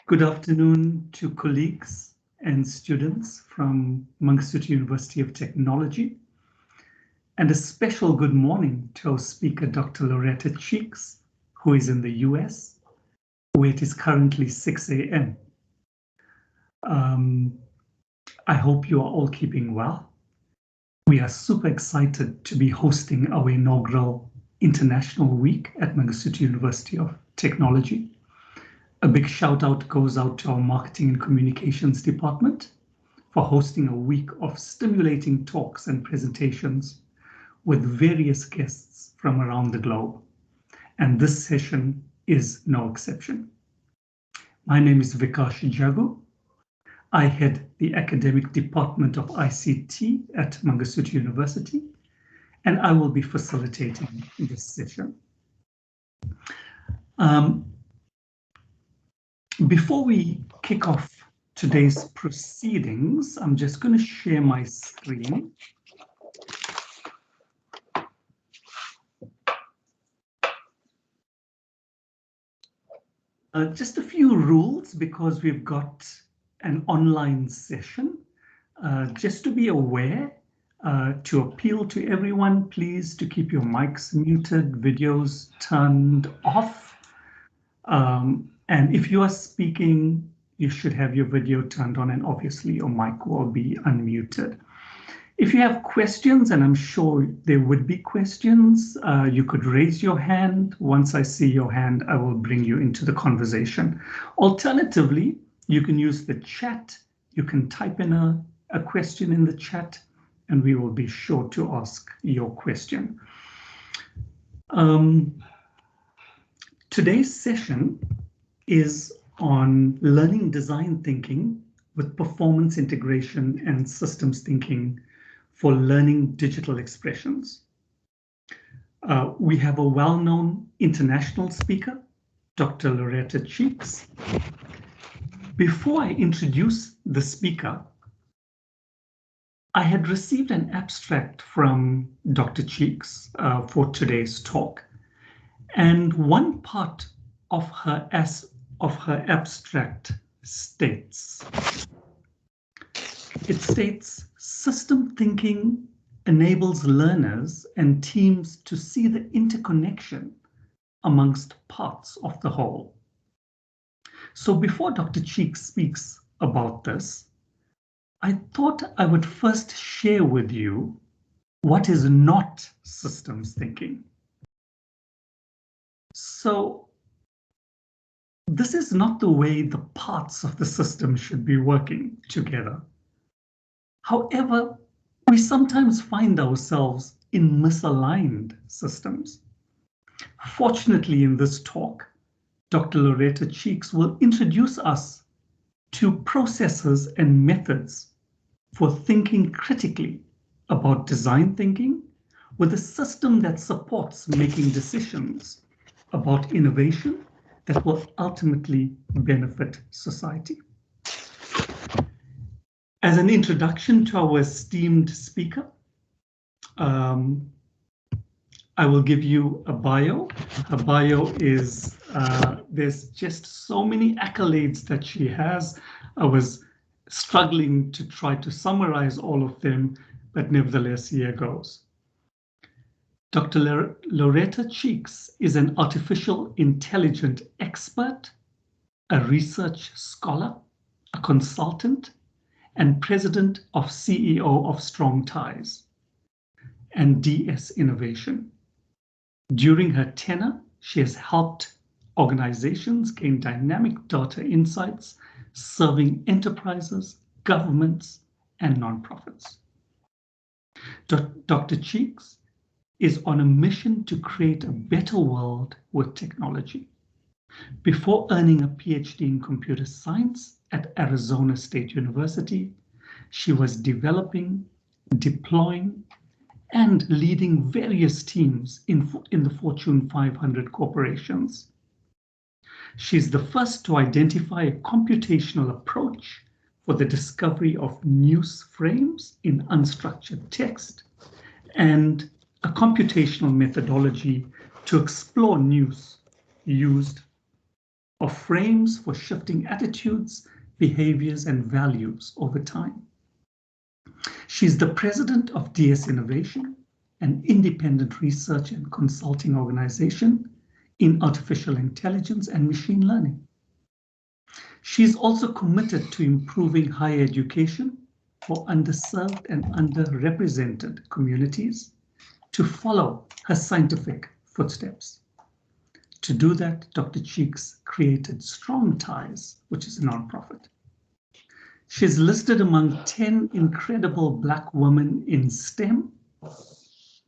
Good afternoon to colleagues and students from Mangosuthu University of Technology, and a special good morning to our speaker, Dr. Loretta Cheeks, who is in the US, where it is currently 6 a.m. I hope you are all keeping well. We are super excited to be hosting our inaugural International Week at Mangosuthu University of Technology. A big shout out goes out to our Marketing and Communications Department for hosting a week of stimulating talks and presentations with various guests from around the globe. And this session is no exception. My name is Vikash Jagu. I head the Academic Department of ICT at Mangosuthu University, and I will be facilitating this session. Before we kick off today's proceedings, I'm just going to share my screen. Just a few rules because we've got an online session. Just to be aware, to appeal to everyone, please to keep your mics muted, videos turned off. And if you are speaking, you should have your video turned on, and obviously your mic will be unmuted. If you have questions, and I'm sure there would be questions, you could raise your hand. Once I see your hand, I will bring you into the conversation. Alternatively, you can use the chat. You can type in a question in the chat, and we will be sure to ask your question. Today's session is on learning design thinking with performance integration and systems thinking for learning digital expressions. We have a well-known international speaker, Dr. Loretta Cheeks. Before I introduce the speaker, I had received an abstract from Dr. Cheeks for today's talk. And one part of her abstract states, system thinking enables learners and teams to see the interconnection amongst parts of the whole. So before Dr. Cheeks speaks about this, I thought I would first share with you what is not systems thinking. So this is not the way the parts of the system should be working together. However, we sometimes find ourselves in misaligned systems. Fortunately, in this talk, Dr. Loretta Cheeks will introduce us to processes and methods for thinking critically about design thinking with a system that supports making decisions about innovation that will ultimately benefit society. As an introduction to our esteemed speaker, I will give you a bio. Her bio is, there's just so many accolades that she has. I was struggling to try to summarize all of them, but nevertheless, here goes. Dr. Loretta Cheeks is an artificial intelligence expert, a research scholar, a consultant, and president of CEO of Strong Ties and DS Innovation. During her tenure, she has helped organizations gain dynamic data insights, serving enterprises, governments, and nonprofits. Dr. Cheeks is on a mission to create a better world with technology. Before earning a PhD in computer science at Arizona State University, she was developing, deploying, and leading various teams in the Fortune 500 corporations. She's the first to identify a computational approach for the discovery of news frames in unstructured text and a computational methodology to explore news used or frames for shifting attitudes, behaviors, and values over time. She's the president of DS Innovation, an independent research and consulting organization in artificial intelligence and machine learning. She's also committed to improving higher education for underserved and underrepresented communities to follow her scientific footsteps. To do that, Dr. Cheeks created Strong Ties, which is a nonprofit. She's listed among 10 incredible Black women in STEM,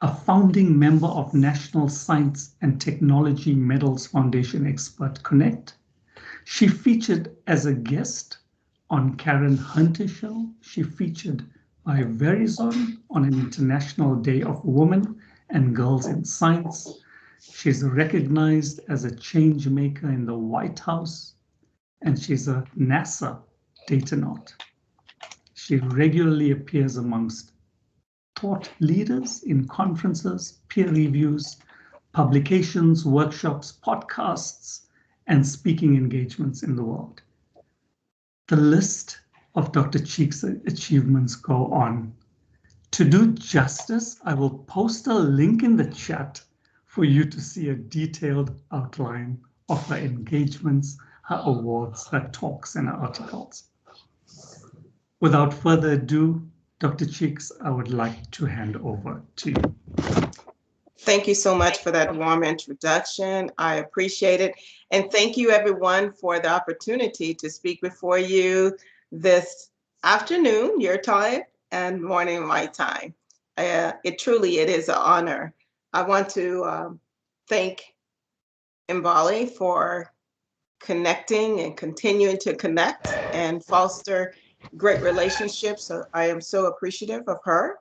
a founding member of National Science and Technology Medals Foundation Expert Connect. She featured as a guest on Karen Hunter Show. She featured by Verizon on an International Day of Women and Girls in Science. She's recognized as a change maker in the White House, and she's a NASA Datanaut. She regularly appears amongst thought leaders in conferences, peer reviews, publications, workshops, podcasts, and speaking engagements in the world. The list of Dr. Cheeks' achievements go on. To do justice, I will post a link in the chat for you to see a detailed outline of her engagements, her awards, her talks, and her articles. Without further ado, Dr. Cheeks, I would like to hand over to you. Thank you so much for that warm introduction. I appreciate it. And thank you everyone for the opportunity to speak before you this afternoon, your time, and morning, my time. It is an honor. I want to thank Mbali for connecting and continuing to connect and foster great relationships. So I am so appreciative of her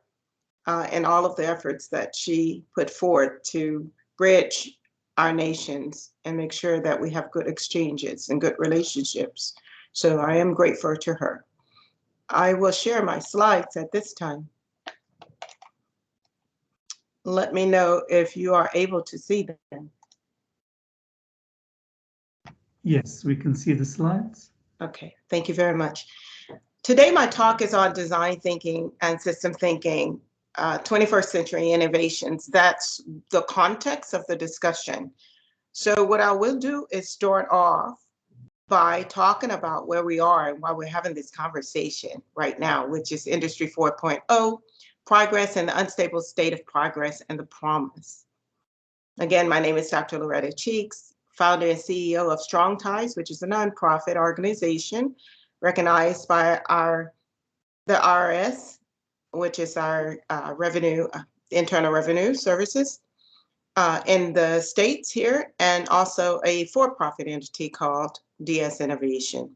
and all of the efforts that she put forward to bridge our nations and make sure that we have good exchanges and good relationships. So I am grateful to her. I will share my slides at this time. Let me know if you are able to see them. Yes, we can see the slides. Okay, thank you very much. Today, my talk is on design thinking and system thinking, 21st century innovations. That's the context of the discussion. So what I will do is start off by talking about where we are and why we're having this conversation right now, which is Industry 4.0, progress and the unstable state of progress and the promise. Again, my name is Dr. Loretta Cheeks, founder and CEO of Strong Ties, which is a nonprofit organization recognized by the IRS, which is our internal revenue services in the States here, and also a for-profit entity called DS Innovation.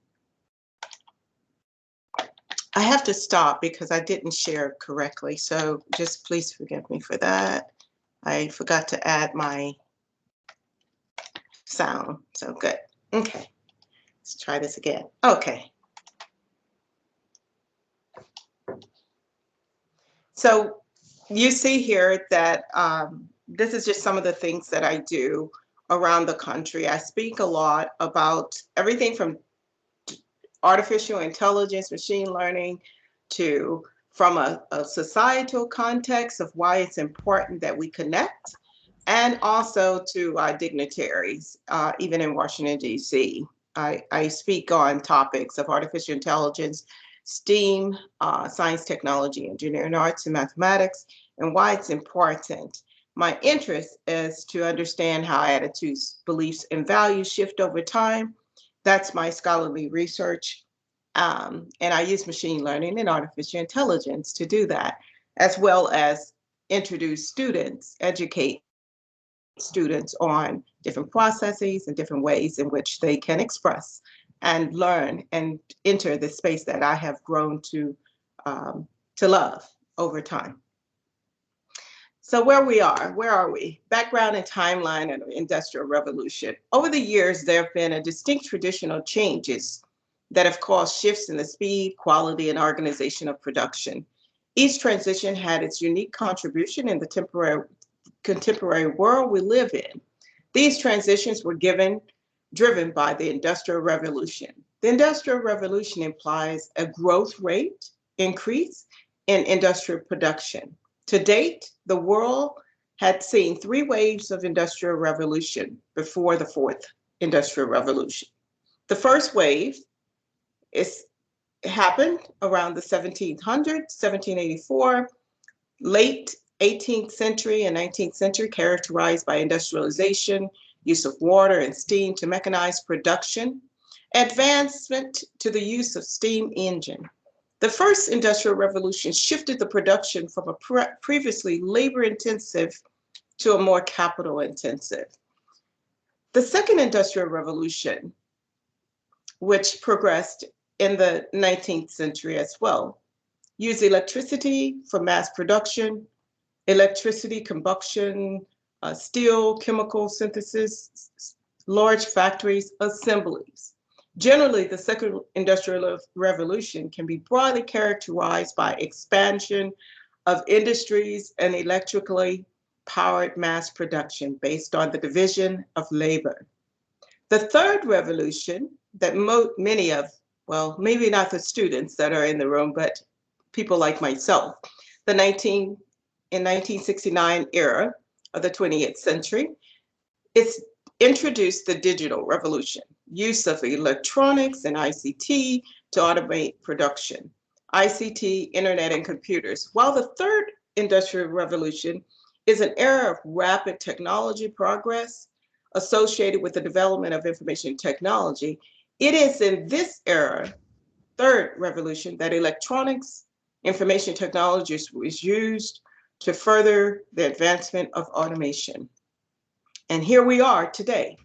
I have to stop because I didn't share correctly, so just please forgive me for that. I forgot to add my sound, so good. Okay, let's try this again. Okay. So you see here that this is just some of the things that I do around the country. I speak a lot about everything from artificial intelligence, machine learning, to from a societal context of why it's important that we connect, and also to dignitaries, even in Washington, D.C. I speak on topics of artificial intelligence, STEAM, science, technology, engineering, arts, and mathematics, and why it's important. My interest is to understand how attitudes, beliefs, and values shift over time. That's my scholarly research. And I use machine learning and artificial intelligence to do that, as well as introduce students, educate students on different processes and different ways in which they can express and learn and enter the space that I have grown to love over time. So where are we? Background and timeline of the Industrial Revolution. Over the years, there have been a distinct traditional changes that have caused shifts in the speed, quality, and organization of production. Each transition had its unique contribution in the contemporary world we live in. These transitions were driven by the Industrial Revolution. The Industrial Revolution implies a growth rate increase in industrial production. To date, the world had seen three waves of industrial revolution before the fourth industrial revolution. The first wave happened around the 1700s, 1784, late 18th century and 19th century, characterized by industrialization, use of water and steam to mechanize production, advancement to the use of steam engine. The first industrial revolution shifted the production from a previously labor-intensive to a more capital-intensive. The second industrial revolution, which progressed in the 19th century as well, used electricity for mass production, electricity combustion, steel, chemical synthesis, large factories, assemblies. Generally, the second industrial revolution can be broadly characterized by expansion of industries and electrically powered mass production based on the division of labor. The third revolution that many of, well, maybe not the students that are in the room, but people like myself, in 1969 era of the 20th century, it's introduced the digital revolution, use of electronics and ICT to automate production, ICT, internet, and computers. While the third industrial revolution is an era of rapid technology progress associated with the development of information technology, it is in this era, third revolution, that electronics, information technology is used to further the advancement of automation. And here we are today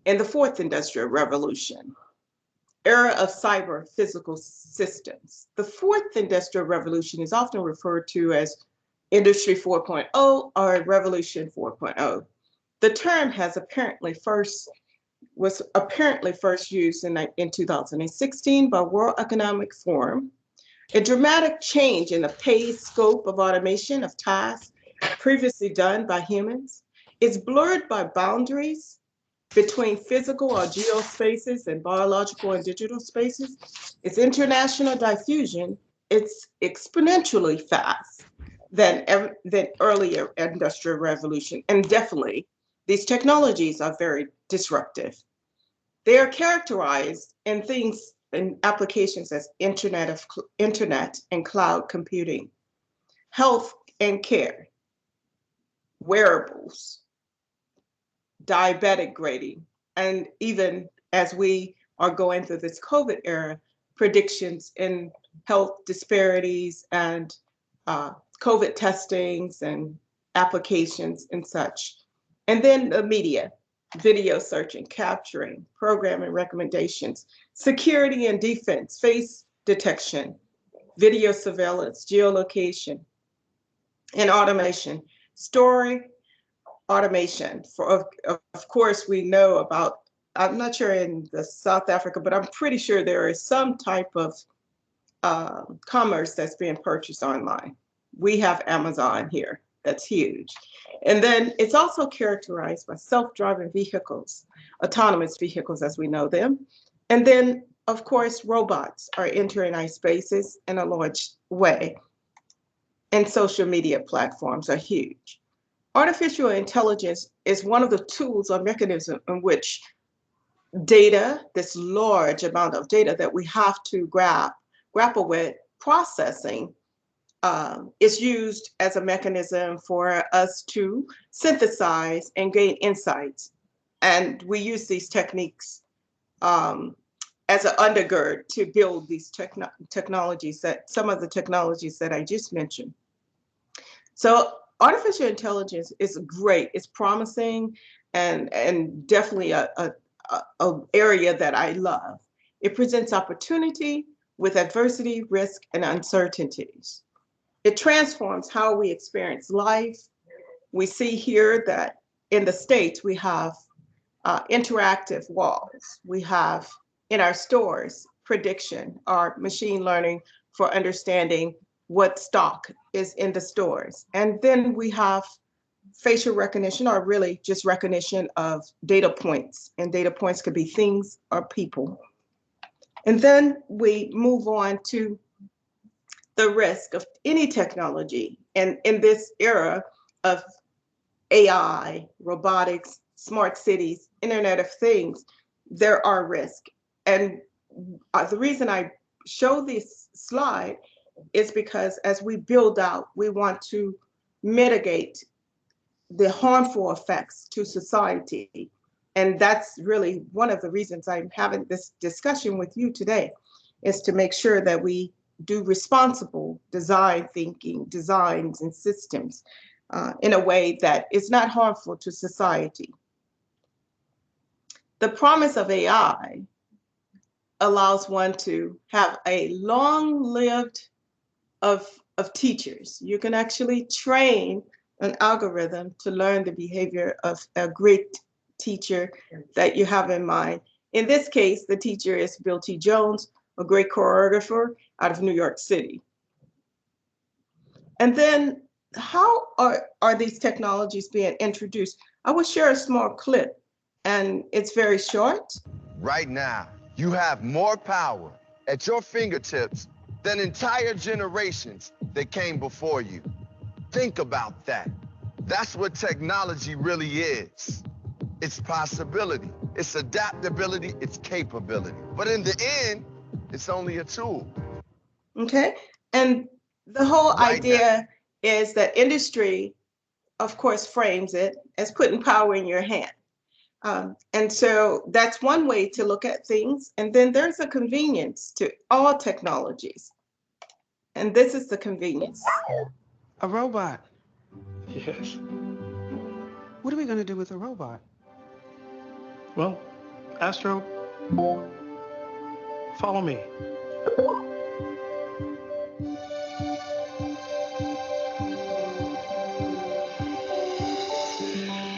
in the fourth industrial revolution, era of cyber physical systems. The fourth industrial revolution is often referred to as Industry 4.0 or Revolution 4.0. The term was apparently first used in 2016 by World Economic Forum. A dramatic change in the pace, scope of automation of tasks previously done by humans is blurred by boundaries between physical or geospaces and biological and digital spaces. Its international diffusion, it's exponentially fast than earlier industrial revolution. And definitely, these technologies are very disruptive. They are characterized in things and applications as internet and cloud computing, health and care, wearables, diabetic grading, and even as we are going through this COVID era, predictions in health disparities and COVID testings and applications and such. And then the media, video searching, capturing, programming recommendations, security and defense, face detection, video surveillance, geolocation, and automation. Story automation. Of course, we know about, I'm not sure in the South Africa, but I'm pretty sure there is some type of commerce that's being purchased online. We have Amazon here. That's huge. And then it's also characterized by self-driving vehicles, autonomous vehicles as we know them. And then, of course, robots are entering our spaces in a large way. And social media platforms are huge. Artificial intelligence is one of the tools or mechanisms in which data, this large amount of data that we have to grapple with processing, is used as a mechanism for us to synthesize and gain insights. And we use these techniques as an undergird to build these technologies, some of the technologies that I just mentioned. So artificial intelligence is great, it's promising, and definitely a area that I love. It presents opportunity with adversity, risk, and uncertainties. It transforms how we experience life. We see here that in the States, we have interactive walls. We have in our stores prediction or machine learning for understanding what stock is in the stores. And then we have facial recognition, or really just recognition of data points. And data points could be things or people. And then we move on to the risk of any technology. And in this era of AI, robotics, smart cities, Internet of Things, there are risks. And the reason I show this slide is because as we build out, we want to mitigate the harmful effects to society. And that's really one of the reasons I'm having this discussion with you today, is to make sure that we do responsible design thinking, designs and systems in a way that is not harmful to society. The promise of AI allows one to have a long-lived of teachers. You can actually train an algorithm to learn the behavior of a great teacher that you have in mind. In this case, the teacher is Bill T. Jones, a great choreographer out of New York City. And then how are these technologies being introduced? I will share a small clip, and it's very short. Right now, you have more power at your fingertips than entire generations that came before you. Think about that. That's what technology really is. It's possibility, it's adaptability, it's capability. But in the end, it's only a tool. Okay, and the whole idea is that industry, of course, frames it as putting power in your hand. And so that's one way to look at things. And then there's a convenience to all technologies. And this is the convenience. A robot. Yes. What are we going to do with a robot? Well, Astro, follow me.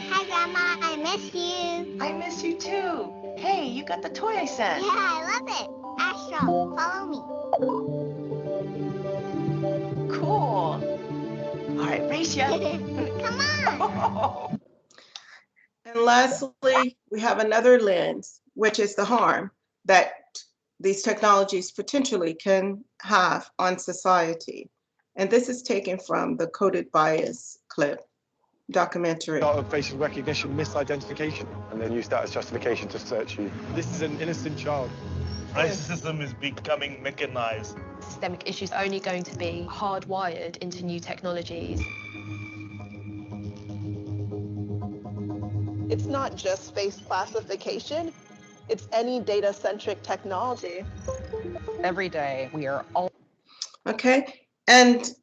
Hi, Grandma. I miss you. I miss you too. Hey, you got the toy I sent. Yeah, I love it. Astro, follow me. Cool. All right, race ya. Come on. And lastly, we have another lens, which is the harm that these technologies potentially can have on society. And this is taken from the Coded Bias clip documentary. Start of facial recognition misidentification, and then use that as justification to search you. This is an innocent child. Racism is becoming mechanized. Systemic issues are only going to be hardwired into new technologies. It's not just face classification, it's any data-centric technology. Every day we are all... Okay, and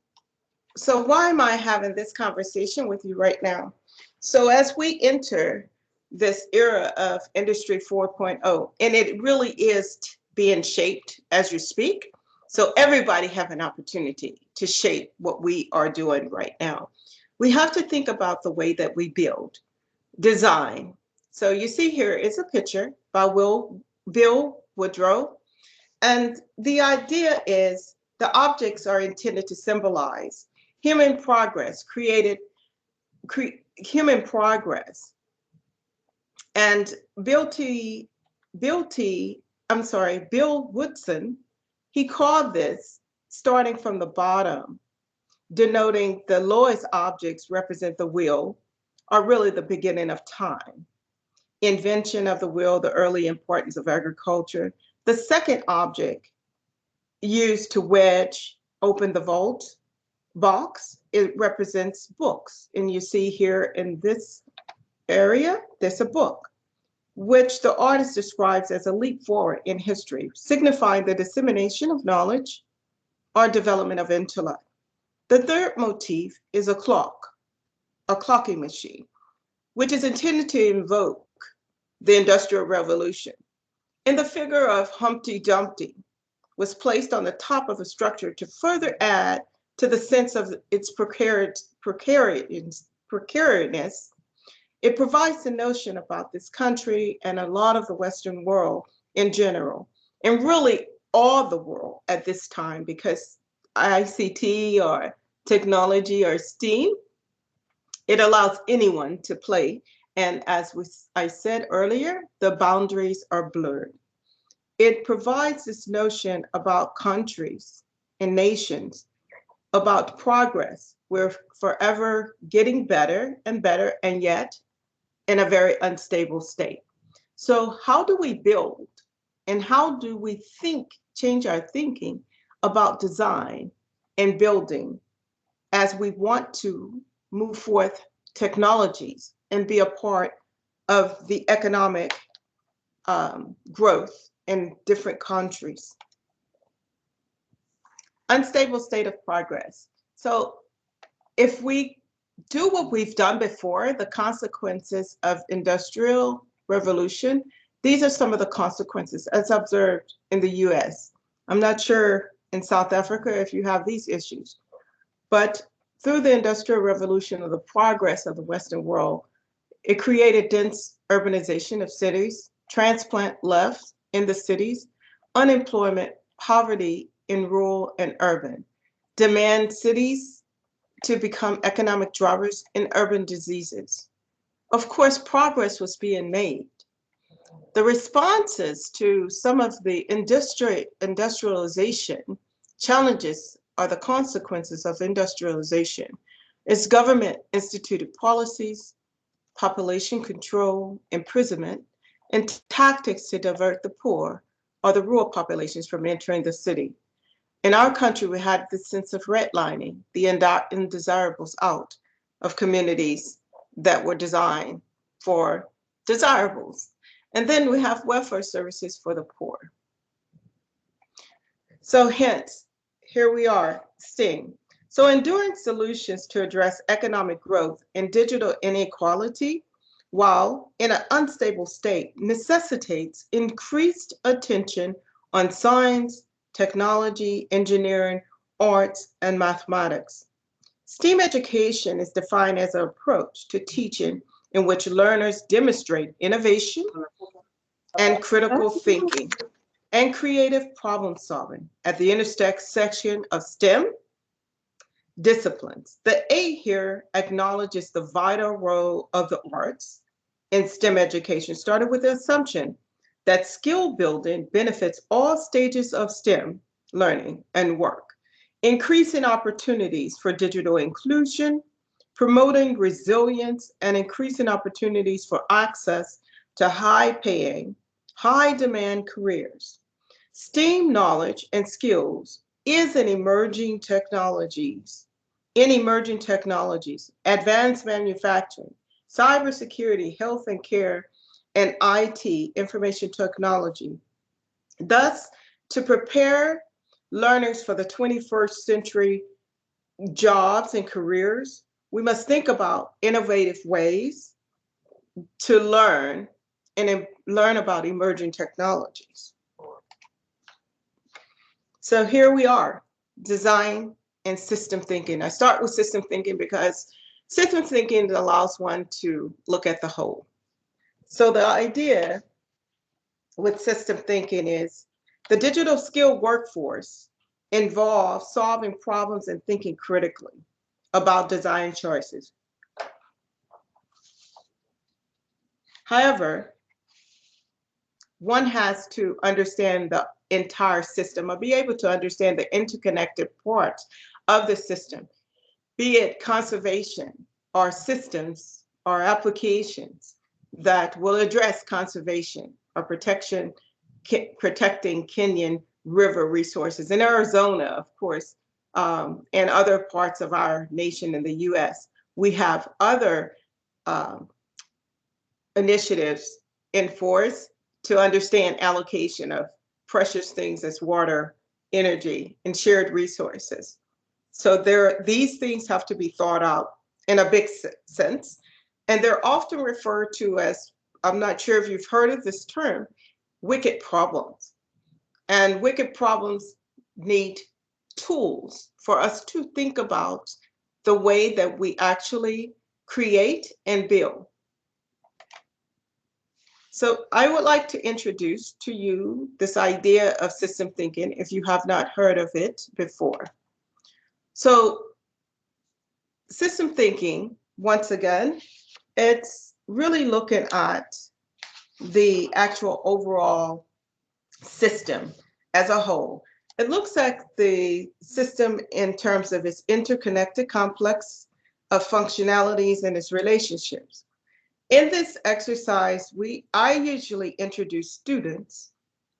so why am I having this conversation with you right now? So as we enter this era of Industry 4.0, and it really is being shaped as you speak, so everybody have an opportunity to shape what we are doing right now. We have to think about the way that we build, design. So you see here is a picture by Bill Woodrow, and the idea is the objects are intended to symbolize human progress, human progress. And Bill Woodson, he called this starting from the bottom, denoting the lowest objects represent the wheel, are really the beginning of time. Invention of the wheel, the early importance of agriculture. The second object used to wedge open the vault box, it represents books. And you see here in this area, there's a book, which the artist describes as a leap forward in history, signifying the dissemination of knowledge or development of intellect. The third motif is a clock, a clocking machine, which is intended to invoke the Industrial Revolution. And the figure of Humpty Dumpty was placed on the top of the structure to further add to the sense of its precariousness. It provides the notion about this country and a lot of the Western world in general, and really all the world at this time, because ICT or technology or STEAM It allows anyone to play. And as I said earlier, the boundaries are blurred. It provides this notion about countries and nations, about progress. We're forever getting better and better, and yet in a very unstable state. So how do we build, and how do we change our thinking about design and building as we want to move forth technologies and be a part of the economic growth in different countries? Unstable state of progress. So if we do what we've done before, the consequences of industrial revolution, these are some of the consequences as observed in the US. I'm not sure in South Africa if you have these issues, but through the industrial revolution of the progress of the Western world, it created dense urbanization of cities, transplant left in the cities, unemployment, poverty in rural and urban, demand cities to become economic drivers in urban diseases. Of course, progress was being made. The responses to some of the industrialization challenges are the consequences of industrialization. It's government instituted policies, population control, imprisonment, and tactics to divert the poor or the rural populations from entering the city. In our country, we had this sense of redlining, the undesirables out of communities that were designed for desirables. And then we have welfare services for the poor. So hence, here we are, STING. So enduring solutions to address economic growth and digital inequality, while in an unstable state, necessitates increased attention on science, technology, engineering, arts, and mathematics. STEAM education is defined as an approach to teaching in which learners demonstrate innovation and critical thinking and creative problem solving at the intersection of STEM disciplines. The A here acknowledges the vital role of the arts in STEM education, started with the assumption that skill building benefits all stages of STEM learning and work, increasing opportunities for digital inclusion, promoting resilience, and increasing opportunities for access to high-paying, high-demand careers. STEAM knowledge and skills is in emerging technologies, advanced manufacturing, cybersecurity, health and care, and IT, information technology. Thus, to prepare learners for the 21st century jobs and careers, we must think about innovative ways to learn and learn about emerging technologies. So here we are, design and system thinking. I start with system thinking because system thinking allows one to look at the whole. So the idea with system thinking is the digital skill workforce involves solving problems and thinking critically about design choices. However, one has to understand the entire system or be able to understand the interconnected parts of the system, be it conservation or systems or applications that will address conservation or protecting Kenyan river resources. In Arizona, of course, and other parts of our nation in the US, we have other initiatives in force to understand allocation of precious things as water, energy, and shared resources. So these things have to be thought out in a big sense. And they're often referred to as, I'm not sure if you've heard of this term, wicked problems. And wicked problems need tools for us to think about the way that we actually create and build. So I would like to introduce to you this idea of system thinking if you have not heard of it before. So system thinking once again, it's really looking at the actual overall system as a whole. It looks at the system in terms of its interconnected complex of functionalities and its relationships. In this exercise, I usually introduce students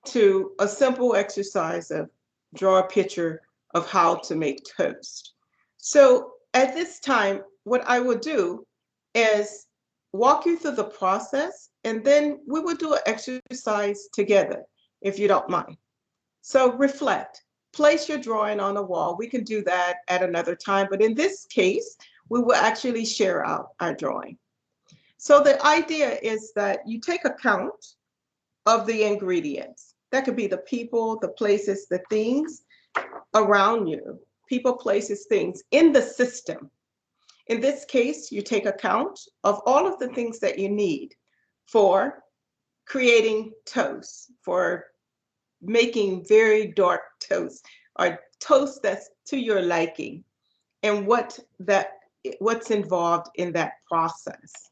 to a simple exercise of draw a picture of how to make toast. So at this time, what I will do is walk you through the process, and then we will do an exercise together, if you don't mind. So reflect, place your drawing on a wall. We can do that at another time, but in this case, we will actually share out our drawing. So the idea is that you take account of the ingredients. That could be the people, the places, the things around you, people, places, things in the system. In this case, you take account of all of the things that you need for creating toast, for making very dark toast or toast that's to your liking, and what's involved in that process.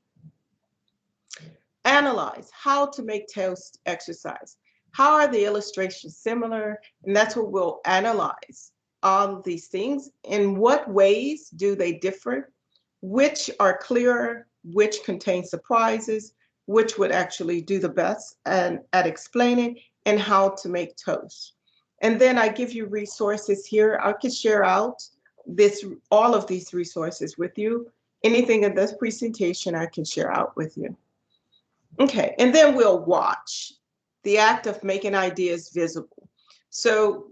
Analyze how to make toast exercise. How are the illustrations similar? And that's what we'll analyze. All of these things. In what ways do they differ? Which are clearer? Which contain surprises? Which would actually do the best at explaining and how to make toast? And then I give you resources here. I could share out all of these resources with you. Anything in this presentation I can share out with you. Okay, and then we'll watch the act of making ideas visible. So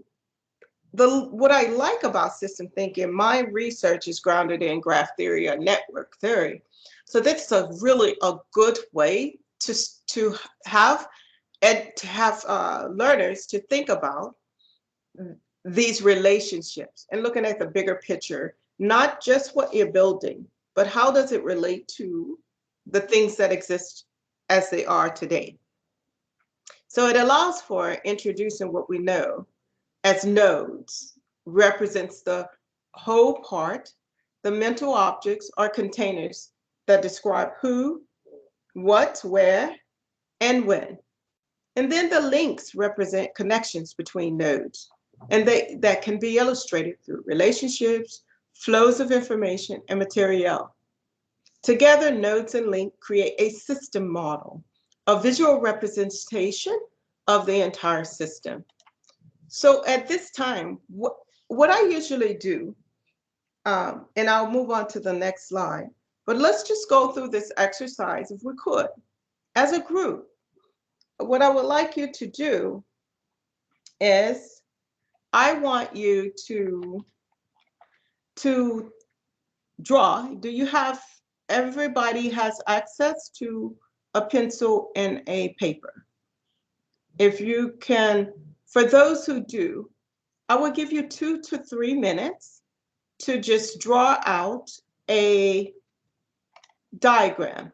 what I like about system thinking, my research is grounded in graph theory or network theory. So that's a good way to have learners to think about these relationships and looking at the bigger picture, not just what you're building, but how does it relate to the things that exist as they are today. So it allows for introducing what we know as nodes, represents the whole part. The mental objects are containers that describe who, what, where, and when. And then the links represent connections between nodes, and that can be illustrated through relationships, flows of information, and material. Together, nodes and links create a system model, a visual representation of the entire system. So at this time, what I usually do, and I'll move on to the next slide, but let's just go through this exercise if we could. As a group, what I would like you to do is I want you to draw. Everybody has access to a pencil and a paper. If you can, for those who do, I will give you 2 to 3 minutes to just draw out a diagram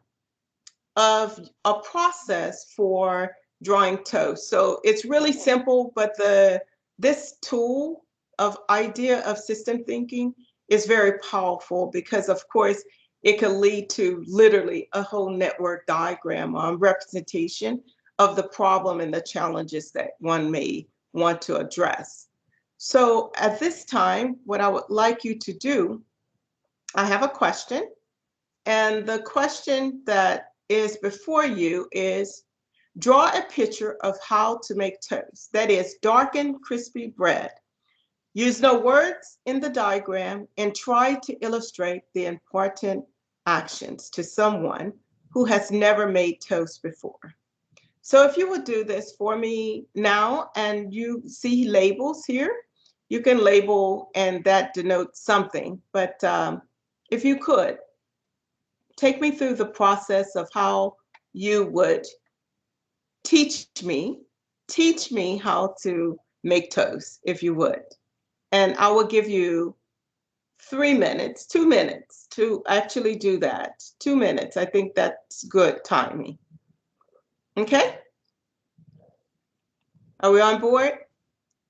of a process for drawing toast. So it's really simple, but this tool of idea of system thinking is very powerful because, of course, it can lead to literally a whole network diagram on representation of the problem and the challenges that one may want to address. So at this time, what I would like you to do, I have a question, and the question that is before you is draw a picture of how to make toast, that is darkened, crispy bread. Use no words in the diagram and try to illustrate the important actions to someone who has never made toast before. So if you would do this for me now, and you see labels here, you can label and that denotes something, but if you could, take me through the process of how you would teach me how to make toast, if you would. And I will give you 2 minutes to actually do that. 2 minutes, I think that's good timing. Okay? Are we on board?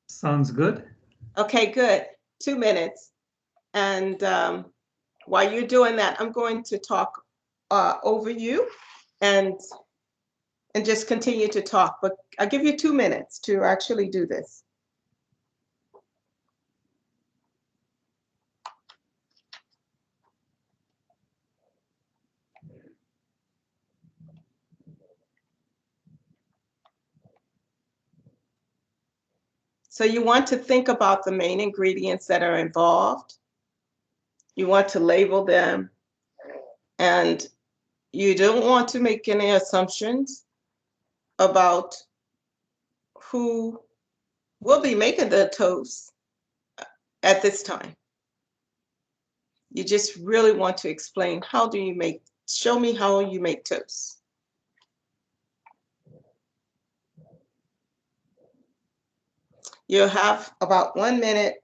Sounds good. Okay, good. 2 minutes. And while you're doing that, I'm going to talk over you and just continue to talk, but I'll give you 2 minutes to actually do this. So you want to think about the main ingredients that are involved. You want to label them, and you don't want to make any assumptions about who will be making the toast at this time. You just really want to explain, show me how you make toast. You'll have about 1 minute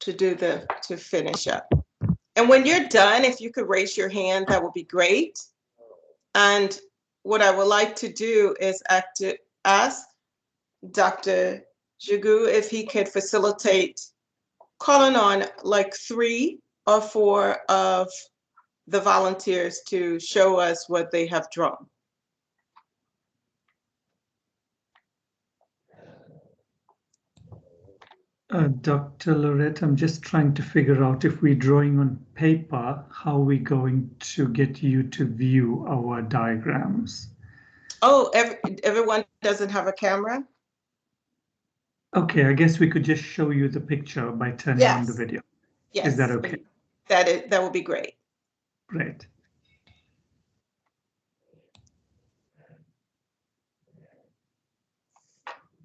to finish up. And when you're done, if you could raise your hand, that would be great. And what I would like to do is ask Dr. Jigu if he could facilitate calling on like 3 or 4 of the volunteers to show us what they have drawn. Dr. Lorette, I'm just trying to figure out if we're drawing on paper, how we're going to get you to view our diagrams. Oh, everyone doesn't have a camera? Okay, I guess we could just show you the picture by turning on the video. Yes. Is that okay? That would be great. Great.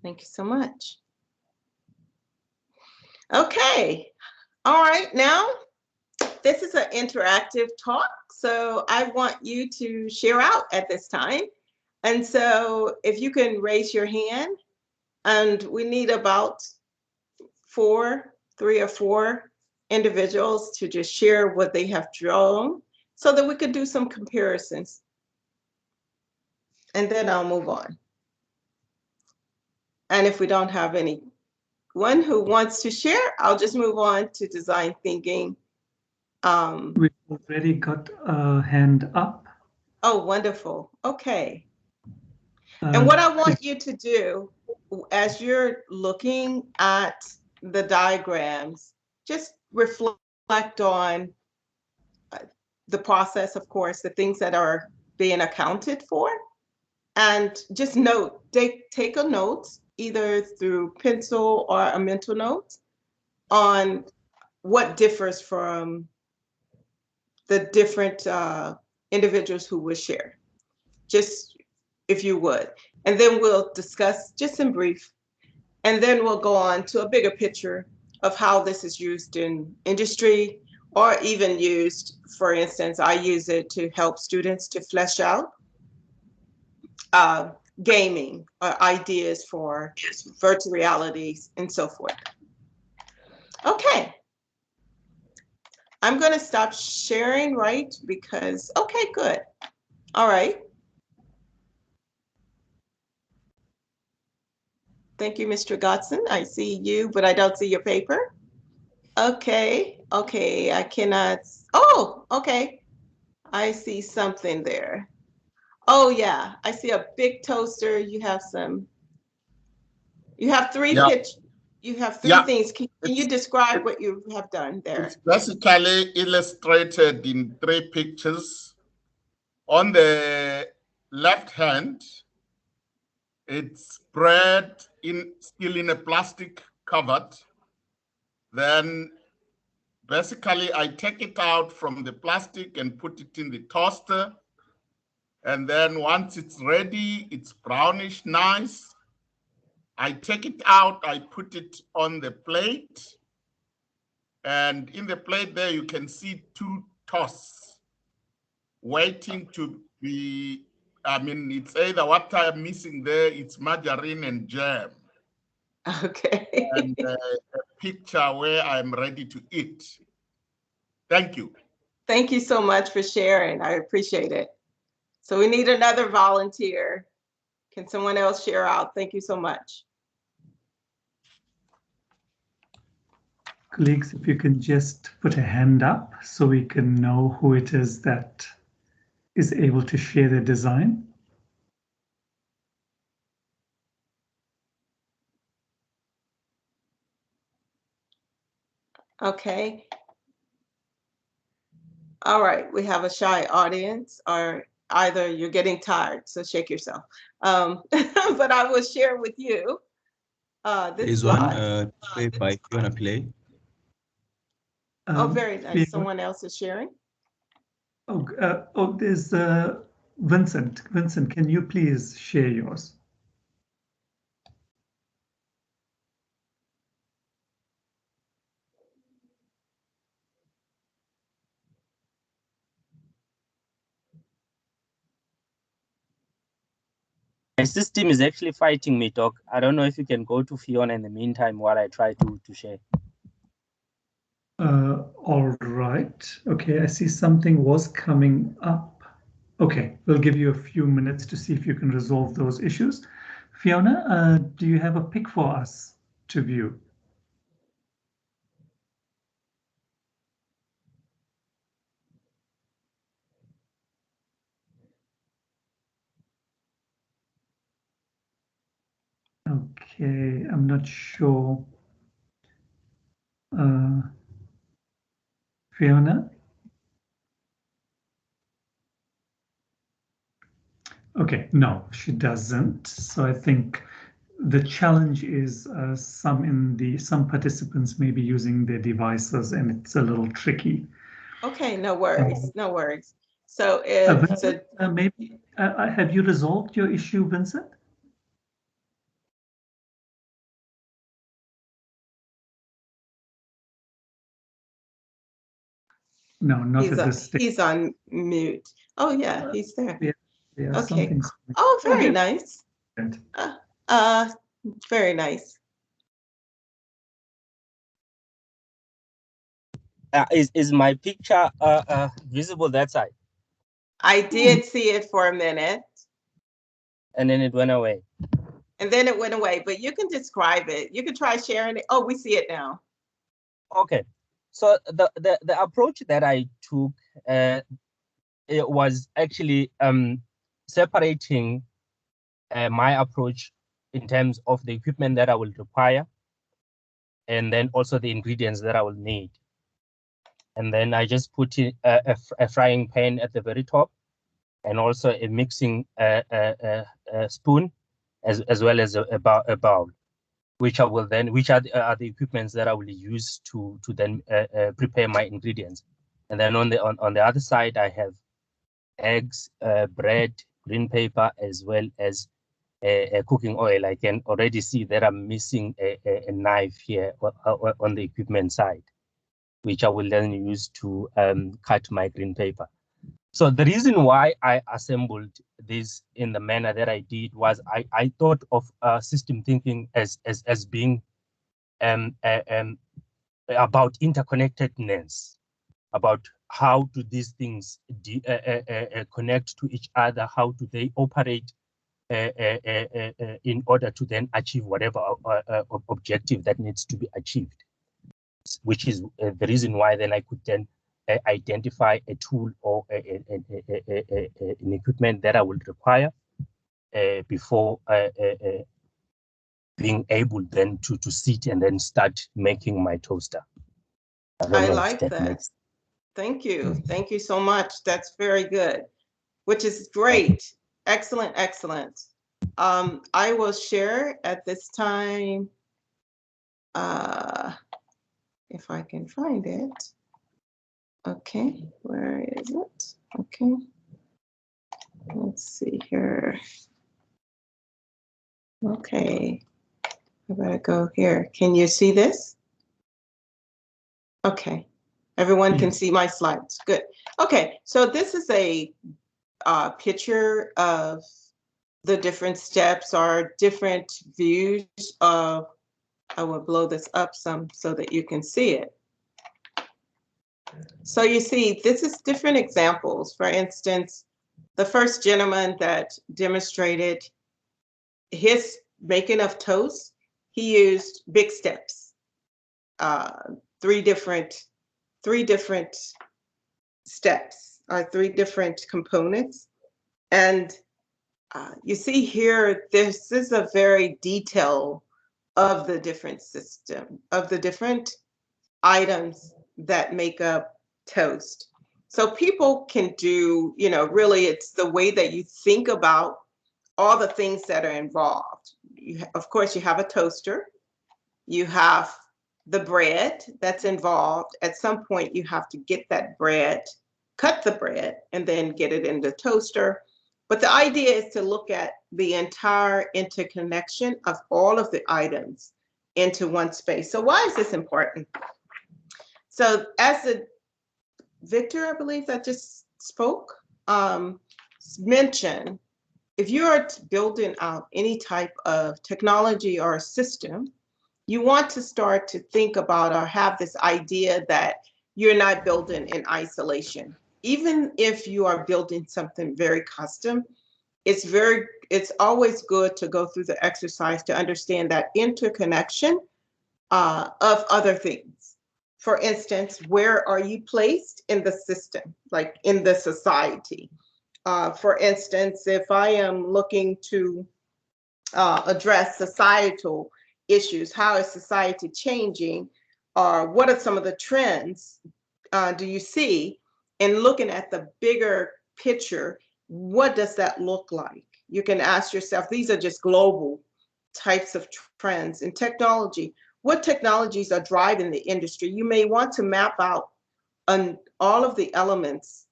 Thank you so much. Okay. All right. Now, this is an interactive talk, so I want you to share out at this time. And so if you can raise your hand, and we need about 3 or 4 individuals to just share what they have drawn so that we could do some comparisons. And then I'll move on. And if we don't have anyone who wants to share, I'll just move on to design thinking. We've already got a hand up. Oh, wonderful. Okay. And what I want you to do as you're looking at the diagrams, just reflect on the process, of course, the things that are being accounted for, and just take a note, either through pencil or a mental note, on what differs from the different individuals who will share, just if you would. And then we'll discuss just in brief, and then we'll go on to a bigger picture of how this is used in industry, or even used, for instance, I use it to help students to flesh out gaming or ideas for virtual realities and so forth. Okay. I'm going to stop sharing, right? Because, okay, good. All right. Thank you, Mr. Godson. I see you, but I don't see your paper. Okay, I cannot. Oh, okay. I see something there. Oh, yeah, I see a big toaster. You have 3 pictures. You have 3 things. Can you describe what you have done there? It's basically illustrated in 3 pictures. On the left hand, it's bread still in a plastic cupboard. Then basically I take it out from the plastic and put it in the toaster. And then once it's ready, it's brownish nice. I take it out, I put it on the plate. And in the plate there, you can see 2 toasts waiting to be, it's either what I'm missing there, it's margarine and jam. Okay. And a picture where I'm ready to eat. Thank you. Thank you so much for sharing. I appreciate it. So we need another volunteer. Can someone else share out? Thank you so much. Colleagues, if you can just put a hand up so we can know who it is that is able to share the design. Okay. All right, we have a shy audience, or either you're getting tired, so shake yourself. But I will share with you this There's slide. one paper if you want to play. Oh, very nice. Yeah. Someone else is sharing. There's Vincent. Vincent, can you please share yours? My system is actually fighting me, Doc. I don't know if you can go to Fiona in the meantime while I try to share. All right. Okay, I see something was coming up. Okay, we'll give you a few minutes to see if you can resolve those issues. Fiona, do you have a pic for us to view? Okay, I'm not sure. Fiona? Okay, no, she doesn't. So I think the challenge is some participants may be using their devices and it's a little tricky. Okay, no worries, no worries. So if Vincent, maybe have you resolved your issue, Vincent? No, not at this stage. He's on mute. Oh yeah, he's there. Yeah, Okay. something's. Oh, very nice. Very nice. Is my picture visible that side? I did see it for a minute. And then it went away. And then it went away, but you can describe it. You can try sharing it. Oh, we see it now. Okay. So the approach that I took, it was actually separating my approach in terms of the equipment that I will require, and then also the ingredients that I will need. And then I just put in a frying pan at the very top, and also a mixing spoon, as well as a bowl, which are the equipments that I will use to then prepare my ingredients. And then on the other side, I have eggs, bread, green paper, as well as cooking oil. I can already see that I'm missing a knife here on the equipment side, which I will then use to cut my green paper. So the reason why I assembled this in the manner that I did was I thought of system thinking as being about interconnectedness, about how do these things connect to each other, how do they operate in order to then achieve whatever objective that needs to be achieved, which is the reason why then I could then identify a tool or an equipment that I would require before being able then to sit and then start making my toaster. I like that. Thank you. Thank you so much. That's very good, which is great. Excellent, excellent. I will share at this time, if I can find it. Okay, where is it? Okay, let's see here. Okay, I better go here. Can you see this? Okay, everyone can see my slides. Good. Okay, so this is a picture of the different steps or different views of, I will blow this up some so that you can see it. So you see, this is different examples. For instance, the first gentleman that demonstrated his making of toast, he used big steps, 3 three different steps, or three different components. And you see here, this is a very detailed of the different system, of the different items that make up toast. So people can do, really it's the way that you think about all the things that are involved. Of course, you have a toaster, you have the bread that's involved. At some point, you have to get that bread, cut the bread, and then get it in the toaster. But the idea is to look at the entire interconnection of all of the items into one space. So why is this important? So as Victor, I believe that just spoke, mentioned, if you are building out any type of technology or system, you want to start to think about or have this idea that you're not building in isolation. Even if you are building something very custom, it's always good to go through the exercise to understand that interconnection of other things. For instance, where are you placed in the system, like in the society? For instance, if I am looking to address societal issues, how is society changing? Or what are some of the trends do you see? And looking at the bigger picture, what does that look like? You can ask yourself, these are just global types of trends in technology. What technologies are driving the industry? You may want to map out all of the elements,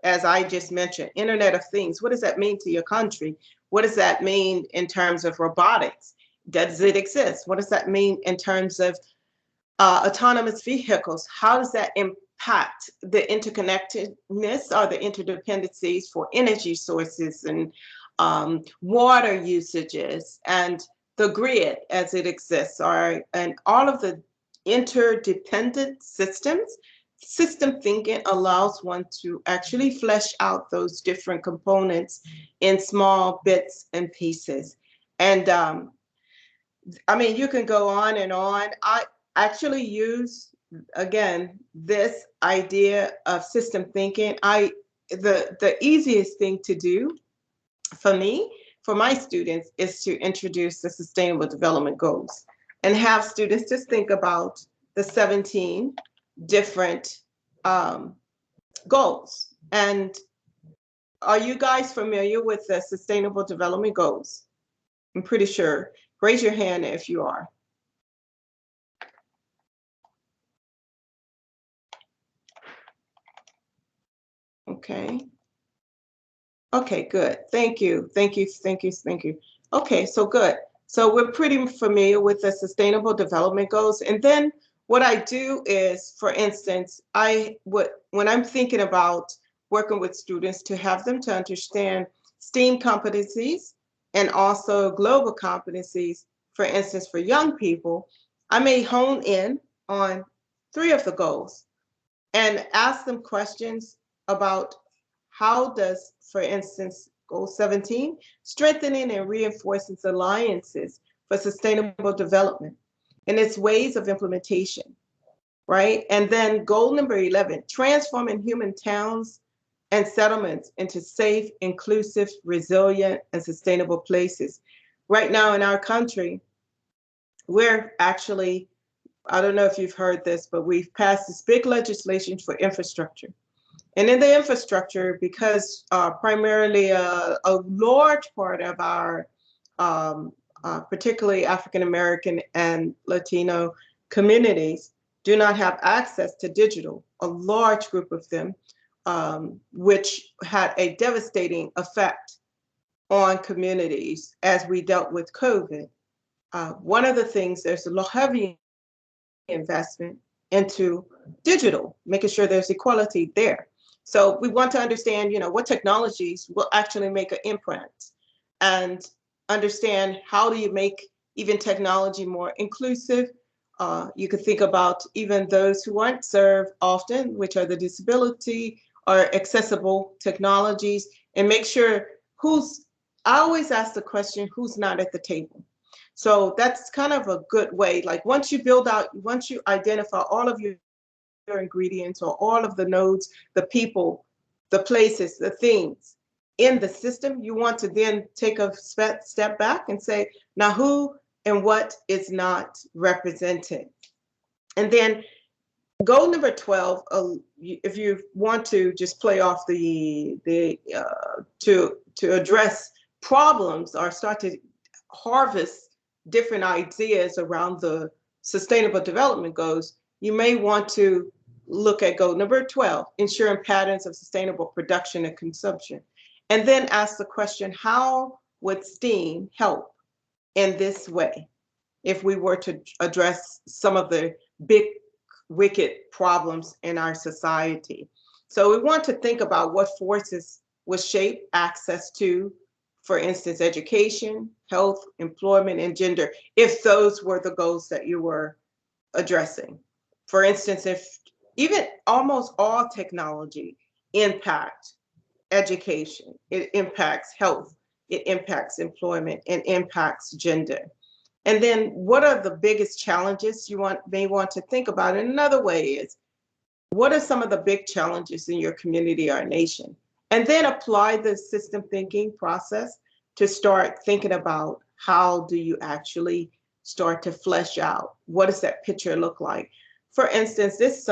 as I just mentioned, Internet of Things. What does that mean to your country? What does that mean in terms of robotics? Does it exist? What does that mean in terms of autonomous vehicles? How does that impact the interconnectedness or the interdependencies for energy sources and water usages and the grid as it exists, and all of the interdependent systems? System thinking allows one to actually flesh out those different components in small bits and pieces. And I mean, you can go on and on. I actually use, again, this idea of system thinking. The easiest thing to do for me, for my students, is to introduce the Sustainable Development Goals and have students just think about the 17 different goals. And are you guys familiar with the Sustainable Development Goals? I'm pretty sure. Raise your hand if you are. Okay. Okay, good. Thank you. Thank you. Thank you. Thank you. Okay, so good. So we're pretty familiar with the Sustainable Development Goals. And then what I do is, for instance, when I'm thinking about working with students, to have them to understand STEAM competencies and also global competencies, for instance, for young people, I may hone in on 3 of the goals and ask them questions about how does, for instance, goal 17, strengthening and reinforcing alliances for sustainable development and its ways of implementation, right? And then goal number 11, transforming human towns and settlements into safe, inclusive, resilient, and sustainable places. Right now in our country, we're actually, I don't know if you've heard this, but we've passed this big legislation for infrastructure. And in the infrastructure, because primarily a large part of our, particularly African-American and Latino communities, do not have access to digital, a large group of them, which had a devastating effect on communities as we dealt with COVID. One of the things, there's a heavy investment into digital, making sure there's equality there. So we want to understand, what technologies will actually make an imprint, and understand how do you make even technology more inclusive. You could think about even those who aren't served often, which are the disability or accessible technologies, and make sure I always ask the question, who's not at the table? So that's kind of a good way. Like once you identify all of your ingredients or all of the nodes, the people, the places, the things in the system, you want to then take a step back and say, now who and what is not represented? And then goal number 12, if you want to just play off to address problems or start to harvest different ideas around the sustainable development goals, you may want to look at goal number 12, ensuring patterns of sustainable production and consumption. And then ask the question, how would STEAM help in this way if we were to address some of the big, wicked problems in our society? So we want to think about what forces would shape access to, for instance, education, health, employment, and gender, if those were the goals that you were addressing. For instance, if even almost all technology impact education, it impacts health, it impacts employment, and impacts gender. And then what are the biggest challenges you may want to think about? And another way is, what are some of the big challenges in your community or nation? And then apply the system thinking process to start thinking about how do you actually start to flesh out, what does that picture look like? For instance, this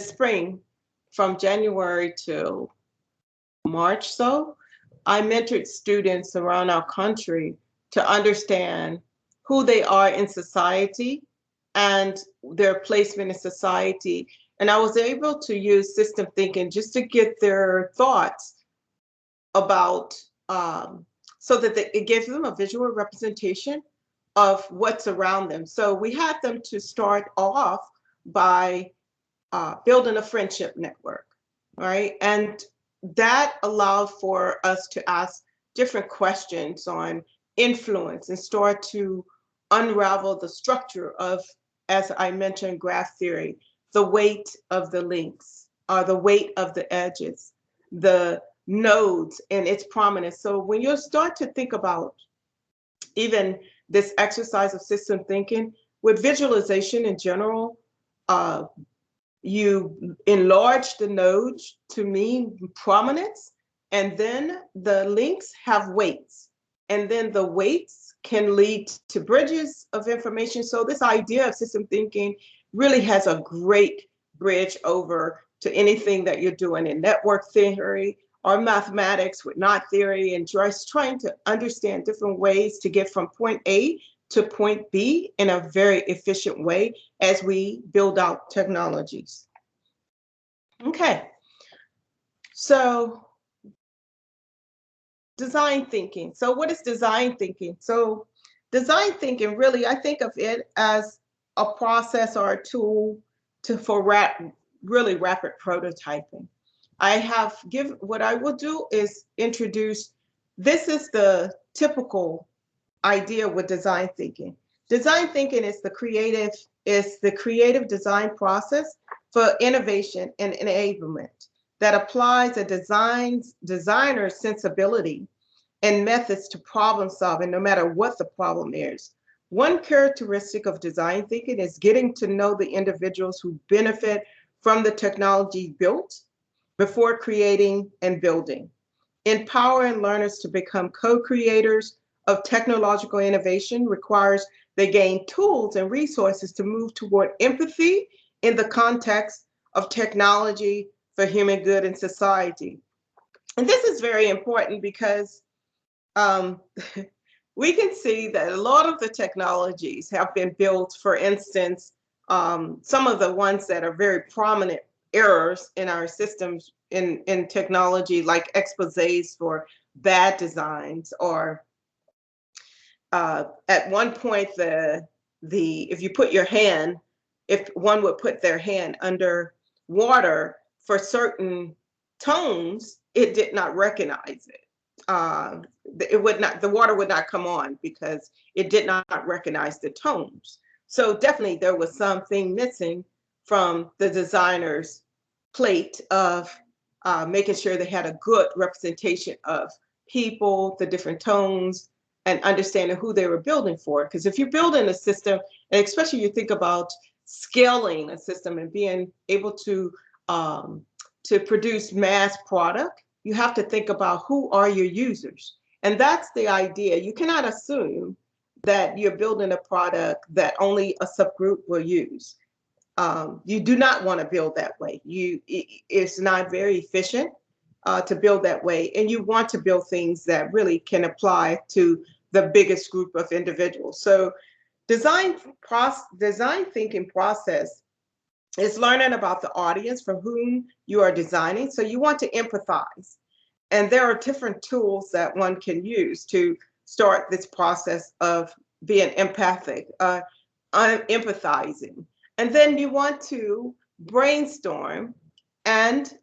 spring, from January to March, I mentored students around our country to understand who they are in society and their placement in society. And I was able to use system thinking just to get their thoughts about, so that it gives them a visual representation of what's around them. So we had them to start off by building a friendship network, right? And that allowed for us to ask different questions on influence and start to unravel the structure of, as I mentioned, graph theory, the weight of the links, or the weight of the edges, the nodes and its prominence. So when you start to think about even this exercise of system thinking, with visualization in general, you enlarge the nodes to mean prominence, and then the links have weights, and then the weights can lead to bridges of information. So this idea of system thinking really has a great bridge over to anything that you're doing in network theory or mathematics with knot theory, and just trying to understand different ways to get from point A to point B in a very efficient way as we build out technologies. Okay, so design thinking. So what is design thinking? So design thinking, really, I think of it as a process or a tool for really rapid prototyping. What I will do is introduce, this is the typical idea with design thinking. Design thinking is the creative design process for innovation and enablement that applies a designer's sensibility and methods to problem solving, no matter what the problem is. One characteristic of design thinking is getting to know the individuals who benefit from the technology built before creating and building. Empowering learners to become co-creators of technological innovation requires they gain tools and resources to move toward empathy in the context of technology for human good and society. And this is very important because we can see that a lot of the technologies have been built, for instance, some of the ones that are very prominent errors in our systems in technology, like exposés for bad designs, or at one point, if you put your hand, if one would put their hand under water for certain tones, it did not recognize it. The water would not come on because it did not recognize the tones. So definitely there was something missing from the designer's plate of making sure they had a good representation of people, the different tones, and understanding who they were building for. Because if you're building a system, and especially you think about scaling a system and being able to produce mass product, you have to think about who are your users. And that's the idea. You cannot assume that you're building a product that only a subgroup will use. You do not want to build that way. It's not very efficient to build that way. And you want to build things that really can apply to the biggest group of individuals. So design thinking process is learning about the audience for whom you are designing. So you want to empathize. And there are different tools that one can use to start this process of being empathic, empathizing. And then you want to brainstorm and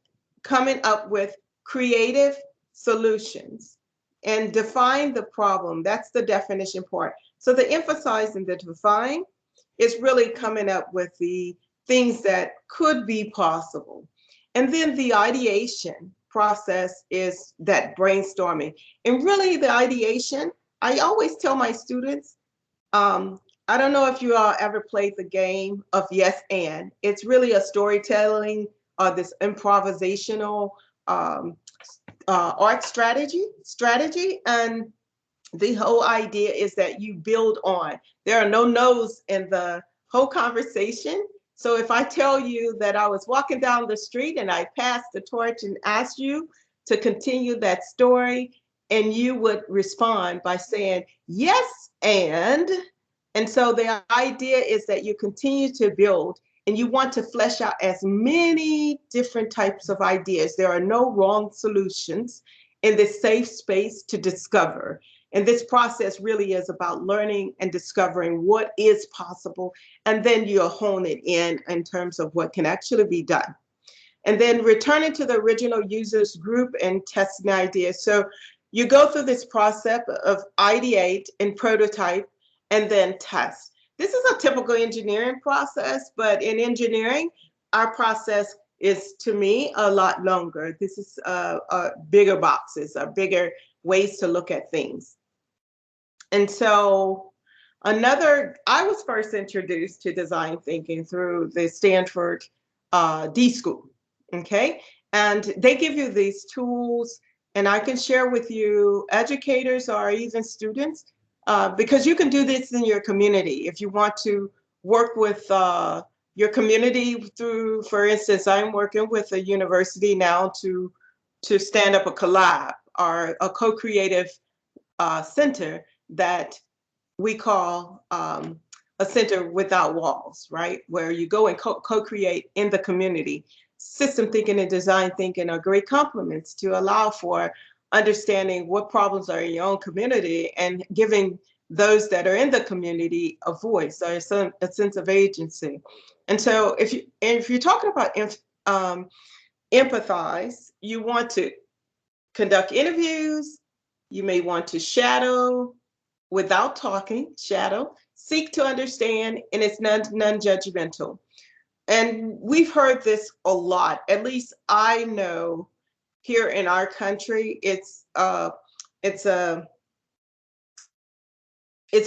coming up with creative solutions and define the problem. That's the definition part. So the emphasize and the define is really coming up with the things that could be possible. And then the ideation process is that brainstorming. And really the ideation, I always tell my students, I don't know if you all ever played the game of yes and. It's really a storytelling or this improvisational art strategy. And the whole idea is that you build on. There are no no's in the whole conversation. So if I tell you that I was walking down the street and I passed the torch and asked you to continue that story, and you would respond by saying, yes, and so the idea is that you continue to build and you want to flesh out as many different types of ideas. There are no wrong solutions in this safe space to discover. And this process really is about learning and discovering what is possible. And then you'll hone it in terms of what can actually be done. And then returning to the original users group and testing ideas. So you go through this process of ideate and prototype and then test. This is a typical engineering process, but in engineering, our process is, to me, a lot longer. This is bigger boxes, bigger ways to look at things. And so I was first introduced to design thinking through the Stanford D School, okay? And they give you these tools, and I can share with you educators or even students, because you can do this in your community. If you want to work with your community through, for instance, I'm working with a university now to stand up a collab or a co-creative center that we call a center without walls, right? Where you go and co-create in the community. System thinking and design thinking are great complements to allow for understanding what problems are in your own community and giving those that are in the community a voice or a sense of agency. And so if you're talking about empathize, you want to conduct interviews, you may want to shadow without talking, shadow, seek to understand, and it's non-judgmental. And we've heard this a lot. At least I know here in our country, it's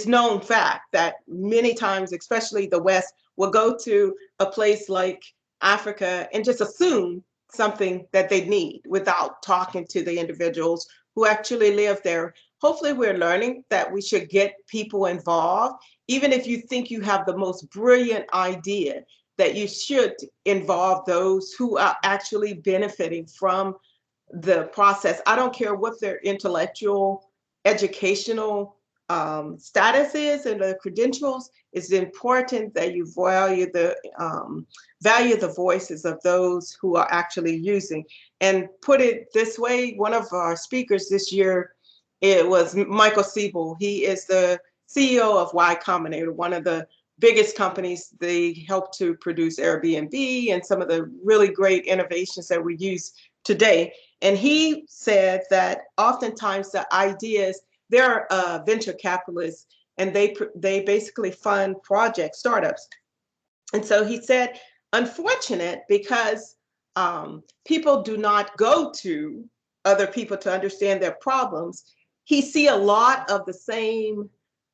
known fact that many times, especially the West, will go to a place like Africa and just assume something that they need without talking to the individuals who actually live there. Hopefully we're learning that we should get people involved. Even if you think you have the most brilliant idea, that you should involve those who are actually benefiting from the process. I don't care what their intellectual, educational status is and the credentials. It's important that you value the voices of those who are actually using. And put it this way, one of our speakers this year, it was Michael Siebel. He is the CEO of Y Combinator, one of the biggest companies. They help to produce Airbnb and some of the really great innovations that we use today. And he said that oftentimes the ideas, they're venture capitalists, and they basically fund projects, startups. And so he said, unfortunate, because people do not go to other people to understand their problems. he see a lot of the same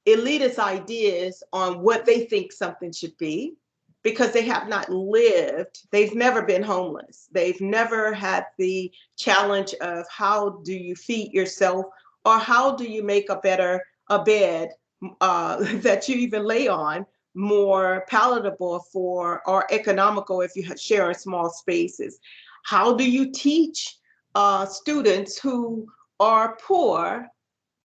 elitist ideas on what they think something should be, because they have not lived, they've never been homeless. They've never had the challenge of how do you feed yourself, or how do you make a bed that you even lay on more palatable for, or economical if you share in small spaces. How do you teach students who are poor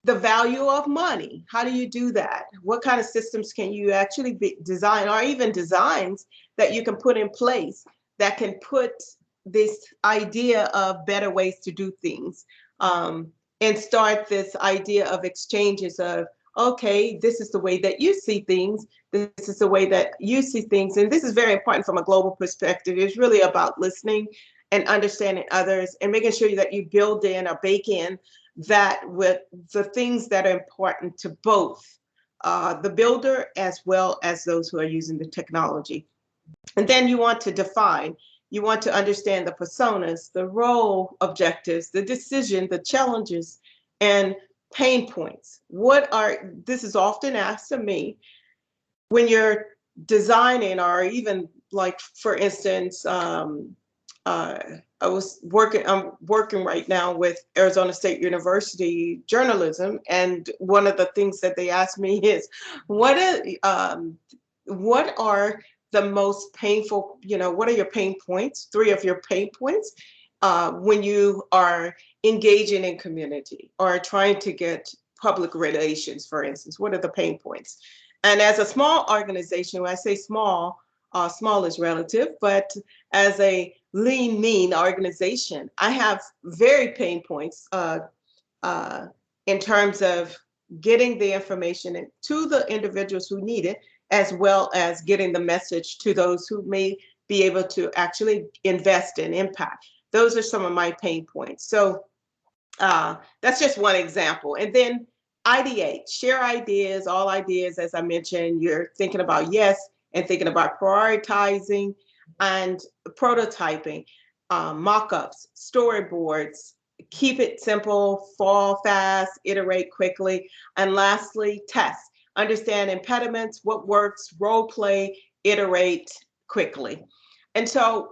the value of money? How do you do that? What kind of systems can you actually design, or even designs that you can put in place that can put this idea of better ways to do things, and start this idea of exchanges of, okay, this is the way that you see things, this is the way that you see things. And this is very important from a global perspective. It's really about listening and understanding others, and making sure that you build in or bake in that with the things that are important to both the builder as well as those who are using the technology. And then you want to define, you want to understand the personas, the role objectives, the decision, the challenges, and pain points. This is often asked of me when you're designing, or even like, for instance, I'm working right now with Arizona State University journalism, and one of the things that they asked me is, what are the most painful, what are your pain points, 3 of your pain points, when you are engaging in community or trying to get public relations, for instance, what are the pain points? And as a small organization, when I say small, small is relative, but as a lean, mean organization, I have very pain points in terms of getting the information to the individuals who need it, as well as getting the message to those who may be able to actually invest in impact. Those are some of my pain points. So that's just one example. And then ideate, share ideas, all ideas, as I mentioned, you're thinking about yes, and thinking about prioritizing and prototyping, mock-ups, storyboards. Keep it simple, fall fast, iterate quickly. And lastly, test. Understand impediments, what works, role play, iterate quickly. And so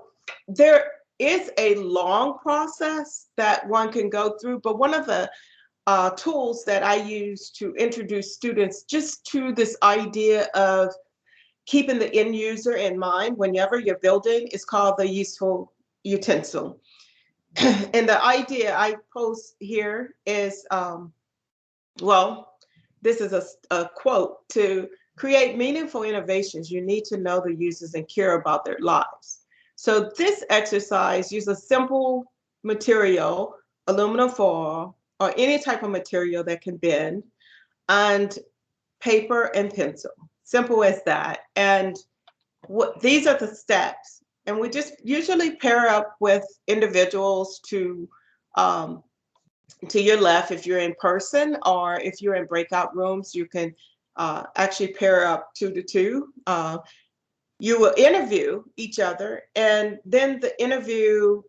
there is a long process that one can go through, but one of the tools that I use to introduce students just to this idea of keeping the end user in mind whenever you're building is called the Useful Utensil. And the idea I post here is, this is a quote: to create meaningful innovations, you need to know the users and care about their lives. So this exercise uses a simple material, aluminum foil, or any type of material that can bend, and paper and pencil. Simple as that. And these are the steps. And we just usually pair up with individuals to your left if you're in person, or if you're in breakout rooms, you can actually pair up 2 to 2. You will interview each other, and then interview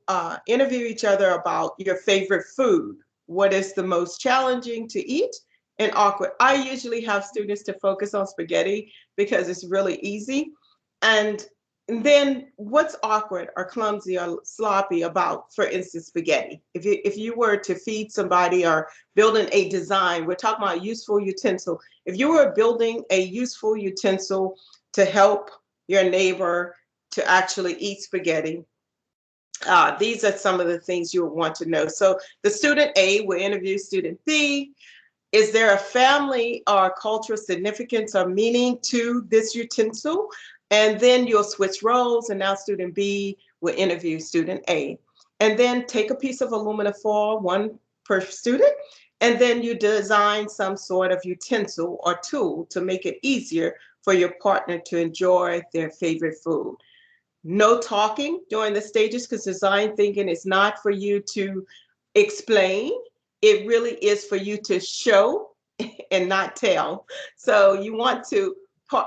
each other about your favorite food. What is the most challenging to eat and awkward? I usually have students to focus on spaghetti because it's really easy. And then what's awkward or clumsy or sloppy about, for instance, spaghetti? If you were to feed somebody or building a design, we're talking about useful utensil. If you were building a useful utensil to help your neighbor to actually eat spaghetti, these are some of the things you would want to know. So the student A will interview student B. Is there a family or cultural significance or meaning to this utensil? And then you'll switch roles, and now student B will interview student A. And then take a piece of aluminum foil, 1 per student, and then you design some sort of utensil or tool to make it easier for your partner to enjoy their favorite food. No talking during the stages, because design thinking is not for you to explain. It really is for you to show and not tell. So you want to,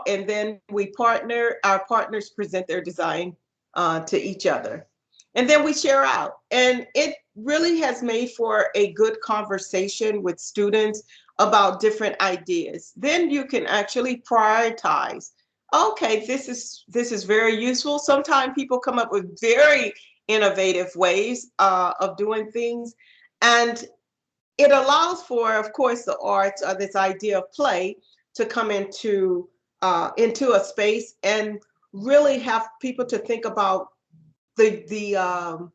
and then our partners present their design to each other. And then we share out. And it really has made for a good conversation with students about different ideas. Then you can actually prioritize. Okay, this is very useful. Sometimes people come up with very innovative ways of doing things. And it allows for, of course, the arts or this idea of play to come into a space and really have people to think about the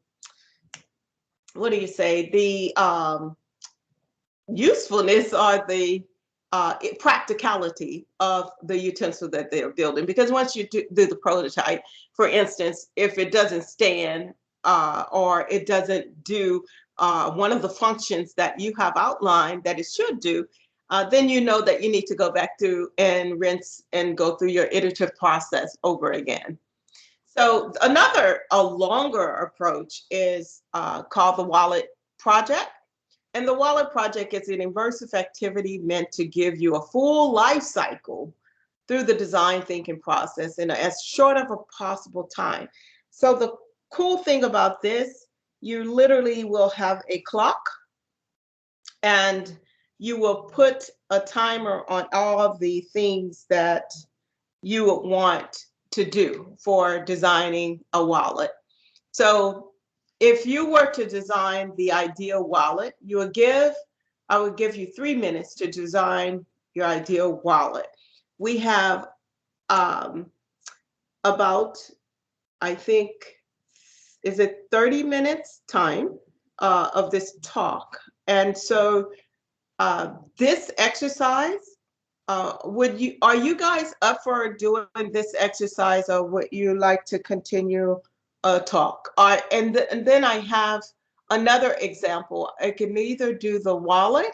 what do you say, the usefulness or the practicality of the utensil that they're building. Because once you do the prototype, for instance, if it doesn't stand or it doesn't do one of the functions that you have outlined that it should do, then you know that you need to go back through and rinse and go through your iterative process over again. So a longer approach is called the Wallet Project. And the Wallet Project is an immersive activity meant to give you a full life cycle through the design thinking process in as short of a possible time. So the cool thing about this, you literally will have a clock and you will put a timer on all of the things that you would want to do for designing a wallet. So if you were to design the ideal wallet, I would give you 3 minutes to design your ideal wallet. We have about, I think, is it 30 minutes time of this talk. And so this exercise, are you guys up for doing this exercise, or would you like to continue a talk? And then I have another example. I can either do the wallet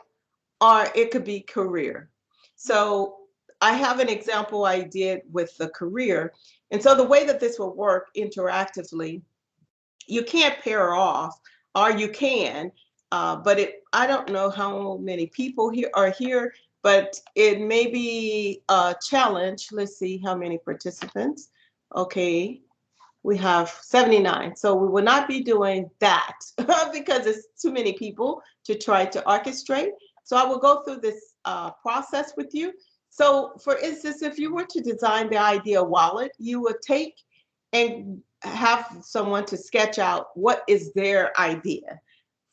or it could be career. So I have an example I did with the career. And so the way that this will work interactively, you can't pair off, or you can, but I don't know how many people here are here, but it may be a challenge. Let's see how many participants. Okay, we have 79. So we will not be doing that because it's too many people to try to orchestrate. So I will go through this process with you. So for instance, if you were to design the ideal wallet, you would take and have someone to sketch out what is their idea.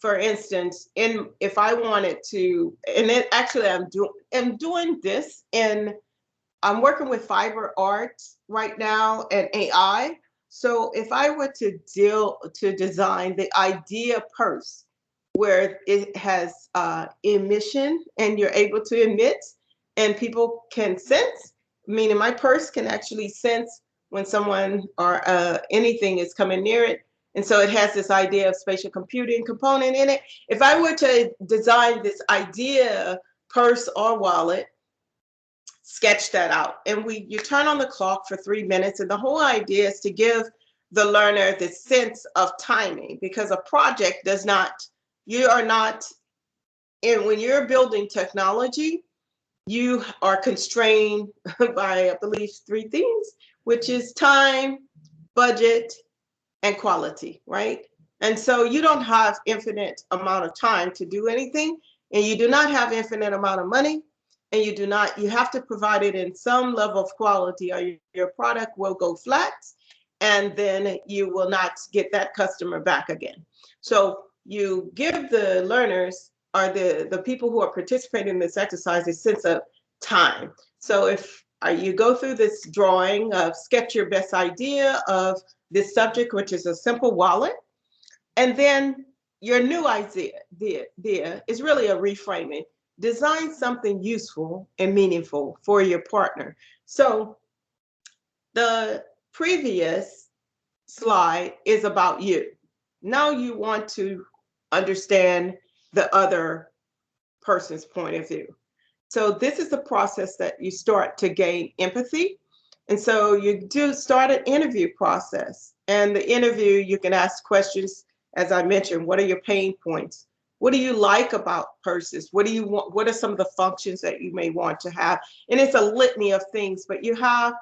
For instance, if I wanted to, and then actually I'm doing this I'm working with fiber art right now and AI. So if I were to design the idea purse, where it has emission and you're able to emit and people can sense, meaning my purse can actually sense when someone or anything is coming near it. And so it has this idea of spatial computing component in it. If I were to design this idea purse or wallet, sketch that out, and you turn on the clock for 3 minutes, and the whole idea is to give the learner the sense of timing, because a project you are not, and when you're building technology, you are constrained by, I believe, 3 things, which is time, budget, and quality, right? And so you don't have infinite amount of time to do anything, and you do not have infinite amount of money, and you have to provide it in some level of quality, or your product will go flat, and then you will not get that customer back again. So you give the learners, or the people who are participating in this exercise, a sense of time. So if you go through this drawing of sketch your best idea of this subject, which is a simple wallet, and then your new idea is really a reframing. Design something useful and meaningful for your partner. So the previous slide is about you. Now you want to understand the other person's point of view. So this is the process that you start to gain empathy. And so you do start an interview process. And the interview, you can ask questions, as I mentioned, what are your pain points? What do you like about purses? What do you want? What are some of the functions that you may want to have? And it's a litany of things, but you have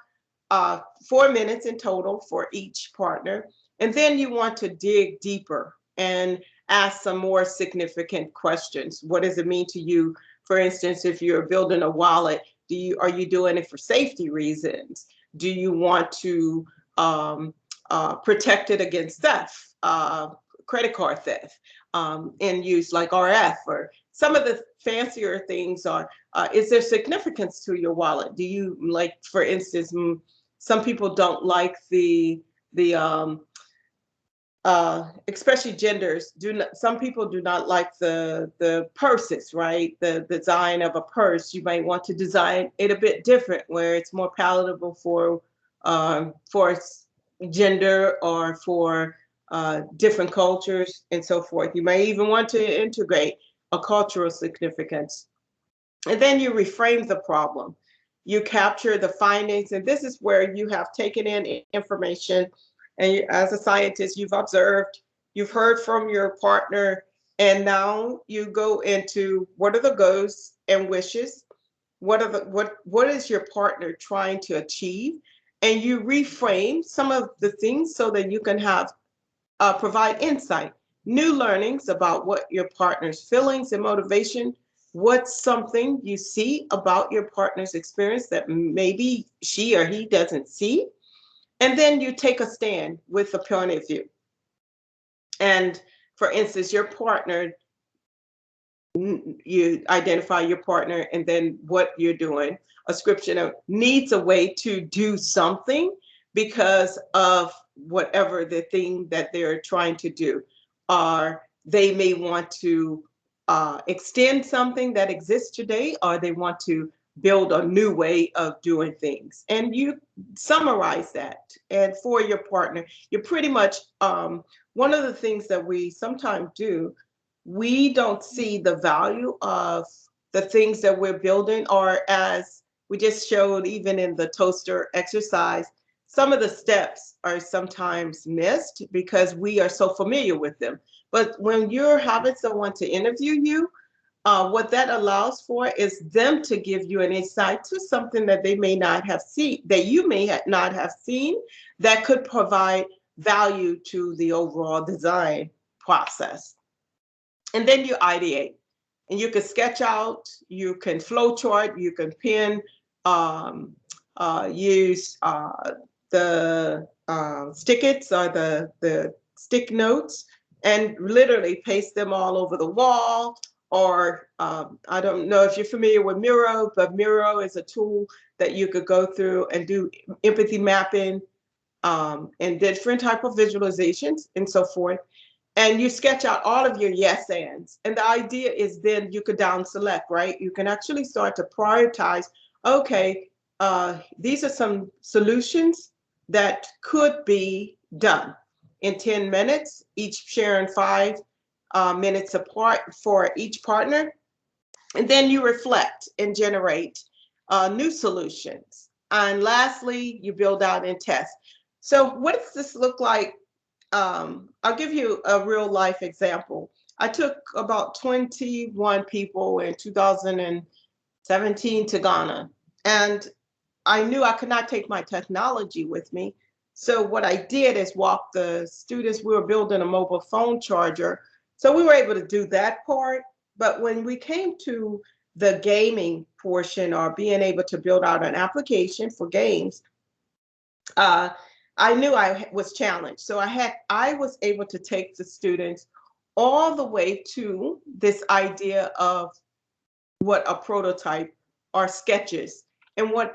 4 minutes in total for each partner. And then you want to dig deeper and ask some more significant questions. What does it mean to you? For instance, if you're building a wallet, are you doing it for safety reasons? Do you want to protect it against theft, credit card theft, and use like RF, or some of the fancier things are, is there significance to your wallet? Do you, like, for instance, some people don't like the especially genders, some people do not like the purses, right? The design of a purse. You might want to design it a bit different, where it's more palatable for gender or for different cultures and so forth. You may even want to integrate a cultural significance. And then you reframe the problem. You capture the findings, and this is where you have taken in information, and as a scientist, you've observed, you've heard from your partner, and now you go into what are the goals and wishes, what is your partner trying to achieve, and you reframe some of the things so that you can have provide insight, new learnings about what your partner's feelings and motivation. What's something you see about your partner's experience that maybe she or he doesn't see? And then you take a stand with a point of view. And for instance, your partner, you identify your partner and then what you're doing. A description needs a way to do something because of whatever the thing that they're trying to do. Or they may want to extend something that exists today, or they want to build a new way of doing things. And you summarize that. And for your partner, you're pretty much, one of the things that we sometimes do, we don't see the value of the things that we're building, or as we just showed even in the toaster exercise, some of the steps are sometimes missed because we are so familiar with them. But when you're having someone to interview you, what that allows for is them to give you an insight to something that they may not have seen, that you may not have seen, that could provide value to the overall design process. And then you ideate, and you can sketch out, you can flow chart, you can pin, use the stick-its or the stick notes, and literally paste them all over the wall. Or I don't know if you're familiar with Miro, but Miro is a tool that you could go through and do empathy mapping and different type of visualizations and so forth. And you sketch out all of your yes ands. And the idea is then you could down select, right? You can actually start to prioritize, okay, these are some solutions that could be done in 10 minutes, each sharing 5 minutes apart for each partner. And then you reflect and generate new solutions. And lastly, you build out and test. So what does this look like? I'll give you a real life example. I took about 21 people in 2017 to Ghana, and I knew I could not take my technology with me. So what I did is walk the students. We were building a mobile phone charger. So we were able to do that part. But when we came to the gaming portion, or being able to build out an application for games, I knew I was challenged. So I was able to take the students all the way to this idea of what a prototype or sketches. And what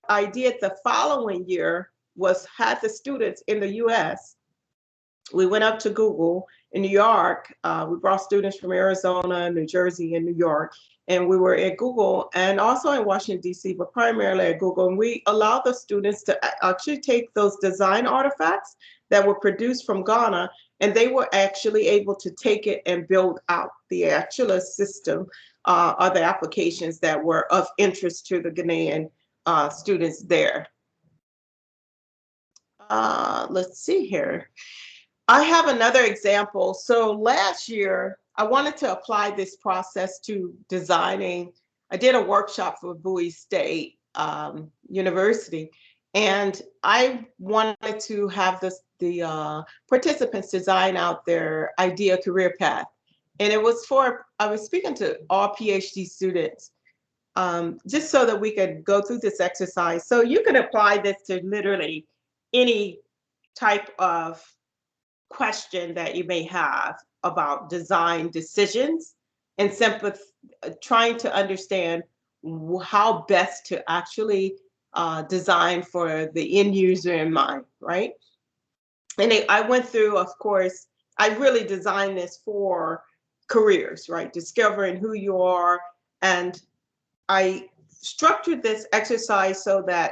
I did the following year was had the students in the US. We went up to Google in New York. We brought students from Arizona, New Jersey, and New York. And we were at Google and also in Washington, D.C., but primarily at Google. And we allowed the students to actually take those design artifacts that were produced from Ghana, and they were actually able to take it and build out the actual system or the applications that were of interest to the Ghanaian students there. Let's see here. I have another example. So last year, I wanted to apply this process to designing. I did a workshop for Bowie State University, And I wanted to have the participants design out their ideal career path. And it was I was speaking to all PhD students, just so that we could go through this exercise. So you can apply this to literally any type of question that you may have about design decisions, and simply trying to understand how best to actually design for the end user in mind, right? And I went through, of course, I really designed this for careers, right? Discovering who you are. And I structured this exercise so that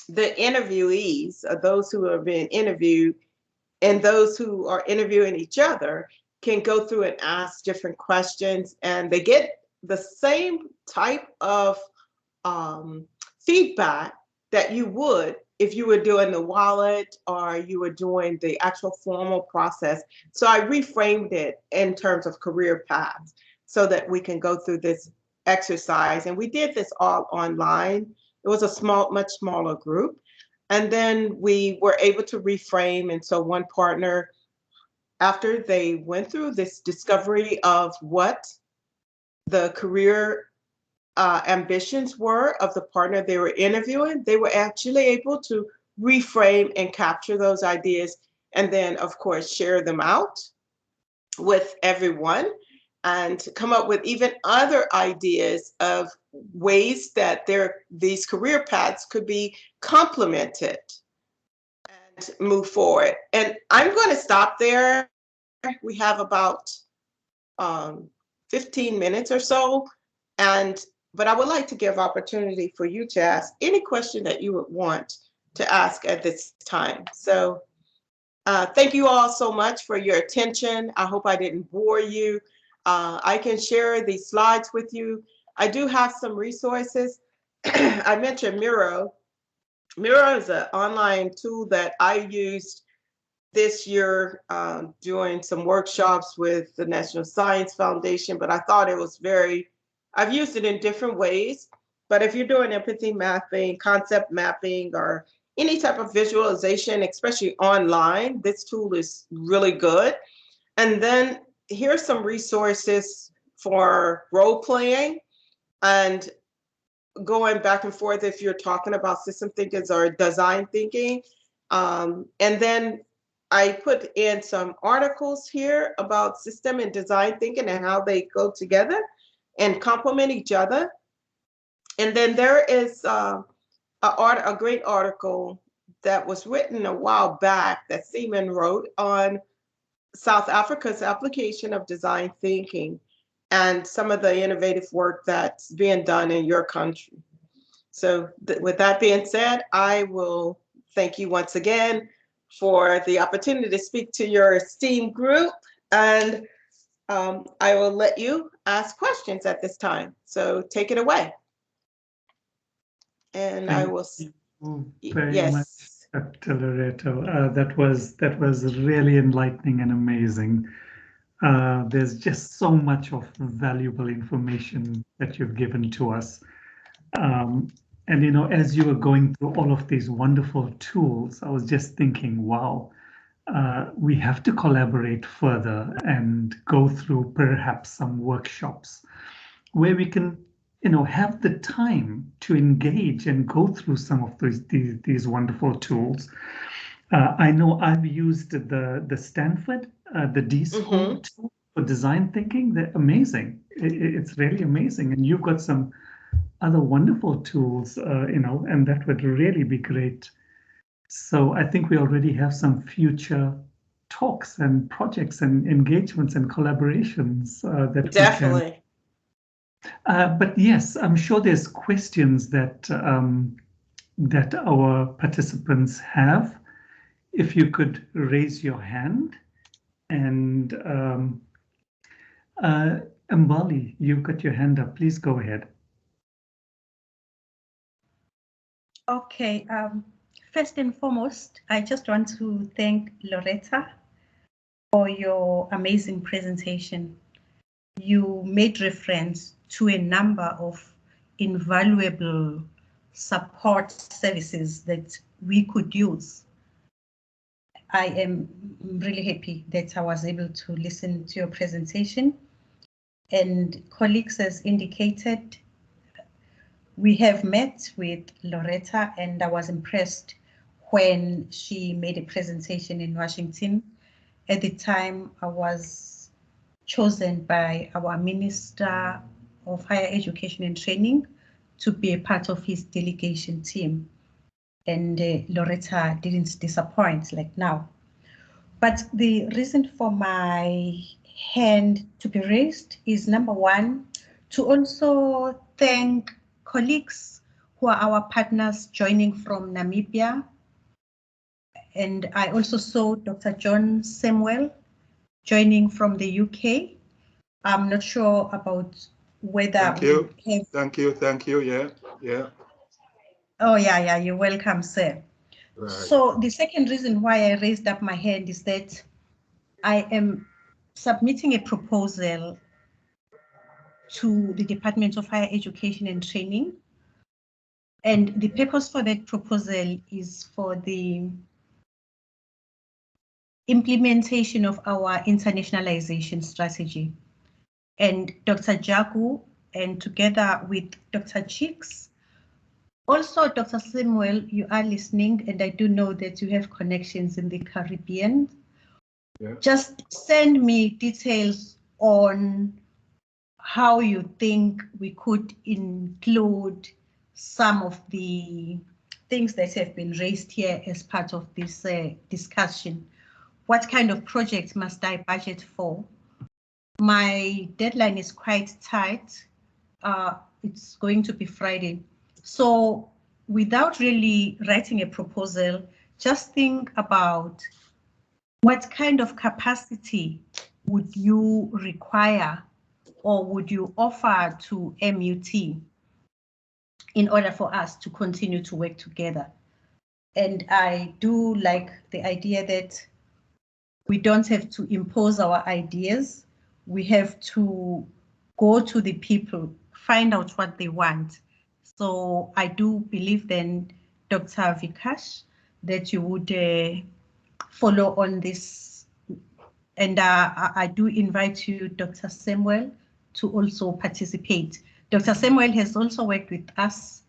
the interviewees, those who are being interviewed, and those who are interviewing each other can go through and ask different questions, and they get the same type of feedback that you would if you were doing the wallet or you were doing the actual formal process. So I reframed it in terms of career paths so that we can go through this exercise. And we did this all online. It was a much smaller group. And then we were able to reframe. And so one partner, after they went through this discovery of what the career ambitions were of the partner they were interviewing, they were actually able to reframe and capture those ideas, and then, of course, share them out with everyone and come up with even other ideas of ways that these career paths could be complemented and move forward. And I'm going to stop there. We have about 15 minutes or so, but I would like to give opportunity for you to ask any question that you would want to ask at this time. So thank you all so much for your attention. I hope I didn't bore you. I can share these slides with you. I do have some resources. I mentioned Miro. Miro is an online tool that I used this year doing some workshops with the National Science Foundation, but I thought it was I've used it in different ways. But if you're doing empathy mapping, concept mapping, or any type of visualization, especially online, this tool is really good. And then here's some resources for role playing and going back and forth if you're talking about system thinking or design thinking. And then I put in some articles here about system and design thinking and how they go together and complement each other. And then there is a great article that was written a while back that Seaman wrote on South Africa's application of design thinking and some of the innovative work that's being done in your country. So with that being said, I will thank you once again for the opportunity to speak to your esteemed group, and I will let you ask questions at this time. So take it away. And I will. Thank you very much, Dr. Loreto. That was really enlightening and amazing. There's just so much of valuable information that you've given to us. And, you know, as you were going through all of these wonderful tools, I was just thinking, wow, we have to collaborate further and go through perhaps some workshops where we can, you know, have the time to engage and go through some of these wonderful tools. I know I've used the Stanford, the D-School tool for design thinking. They're amazing. It's really amazing. And you've got some other wonderful tools, you know, and that would really be great. So I think we already have some future talks and projects and engagements and collaborations that definitely. We can. But yes, I'm sure there's questions that that our participants have. If you could raise your hand, and Mbali, you've got your hand up. Please go ahead. Okay. First and foremost, I just want to thank Loretta for your amazing presentation. You made reference to a number of invaluable support services that we could use. I am really happy that I was able to listen to your presentation. And colleagues, as indicated, we have met with Loretta, and I was impressed when she made a presentation in Washington. At the time, I was chosen by our Minister of Higher Education and Training to be a part of his delegation team. And Loretta didn't disappoint like now. But the reason for my hand to be raised is, number one, to also thank colleagues who are our partners joining from Namibia. And I also saw Dr. John Samuel joining from the UK. I'm not sure about whether Thank you. Thank you. Yeah. Oh, yeah, you're welcome, sir. Right. So the second reason why I raised up my hand is that I am submitting a proposal to the Department of Higher Education and Training. And the purpose for that proposal is for the implementation of our internationalization strategy. And Dr. Jagu, and together with Dr. Chicks, also Dr. Samuel, you are listening, and I do know that you have connections in the Caribbean. Yeah. Just send me details on how you think we could include some of the things that have been raised here as part of this discussion. What kind of projects must I budget for? My deadline is quite tight. It's going to be Friday. So without really writing a proposal, just think about what kind of capacity would you require or would you offer to MUT in order for us to continue to work together? And I do like the idea that we don't have to impose our ideas. We have to go to the people, find out what they want. So I do believe then, Dr. Vikash, that you would follow on this. And I do invite you, Dr. Samuel, to also participate. Dr. Samuel has also worked with us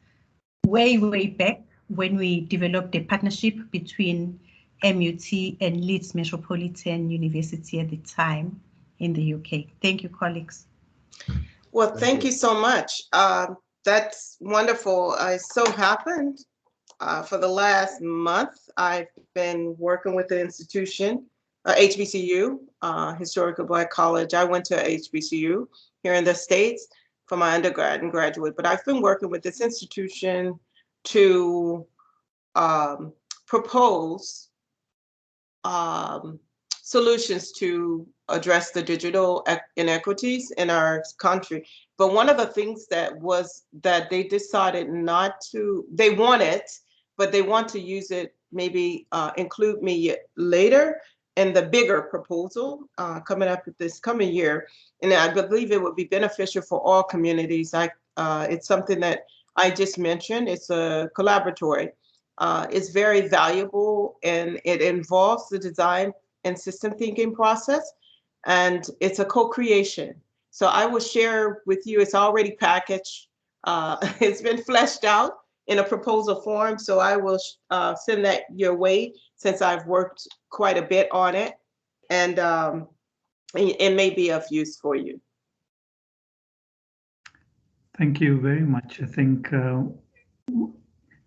way back when we developed a partnership between MUT and Leeds Metropolitan University at the time in the UK. Thank you, colleagues. Well, thank you so much. That's wonderful. It so happened for the last month, I've been working with the institution, HBCU, Historical Black College. I went to HBCU here in the States for my undergrad and graduate, but I've been working with this institution to propose solutions to address the digital inequities in our country. But one of the things that they decided not to, they want it, but they want to use it, maybe include me later in the bigger proposal coming up this coming year. And I believe it would be beneficial for all communities. It's something that I just mentioned. It's a collaboratory. It's very valuable, and it involves the design and system thinking process, and it's a co-creation. So I will share with you, it's already packaged. It's been fleshed out in a proposal form, so I will send that your way since I've worked quite a bit on it, and it may be of use for you. Thank you very much. I think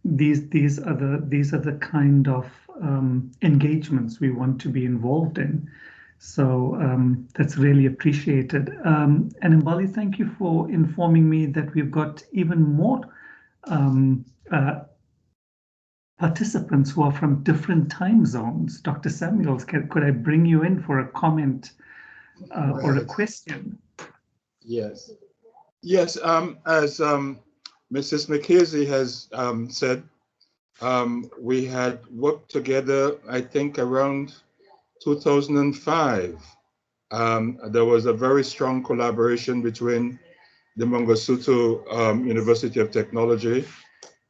these are the kind of engagements we want to be involved in. So that's really appreciated. And Mbali, thank you for informing me that we've got even more participants who are from different time zones. Dr. Samuels, could I bring you in for a comment or a question? Yes. Yes, as Mrs. McKenzie has said, we had worked together, I think, around 2005. There was a very strong collaboration between the Mangosuthu University of Technology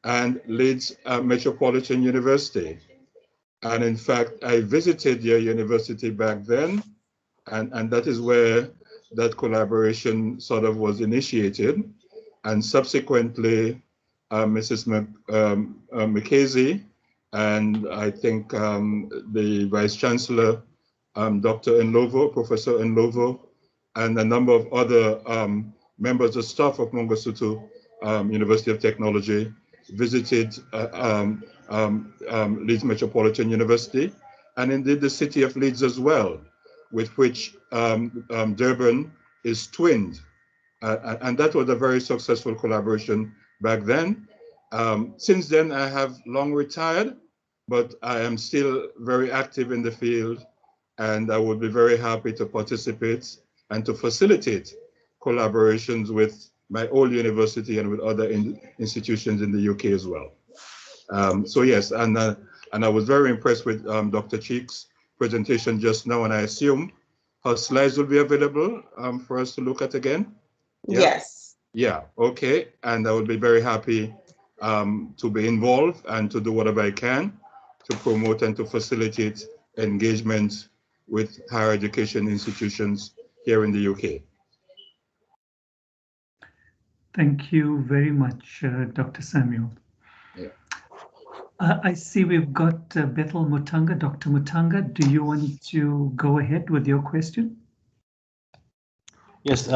and Leeds Metropolitan University. And in fact, I visited your university back then, and that is where that collaboration sort of was initiated. And subsequently, Mrs. McKasey and I think the Vice Chancellor, Dr. Enlovo, Professor Enlovo, and a number of other members of staff of Mangosuthu University of Technology visited Leeds Metropolitan University, and indeed the city of Leeds as well, with which Durban is twinned. And that was a very successful collaboration back then. Since then, I have long retired, but I am still very active in the field, and I would be very happy to participate and to facilitate collaborations with my old university and with other institutions in the UK as well. So yes, and I was very impressed with Dr. Cheek's presentation just now, and I assume her slides will be available for us to look at again. Yeah? Yes. Yeah, okay. And I will be very happy to be involved and to do whatever I can to promote and to facilitate engagement with higher education institutions here in the UK. Thank you very much, Dr. Samuel. Yeah. I see we've got Bethel Mutanga. Dr. Mutanga, do you want to go ahead with your question? Yes,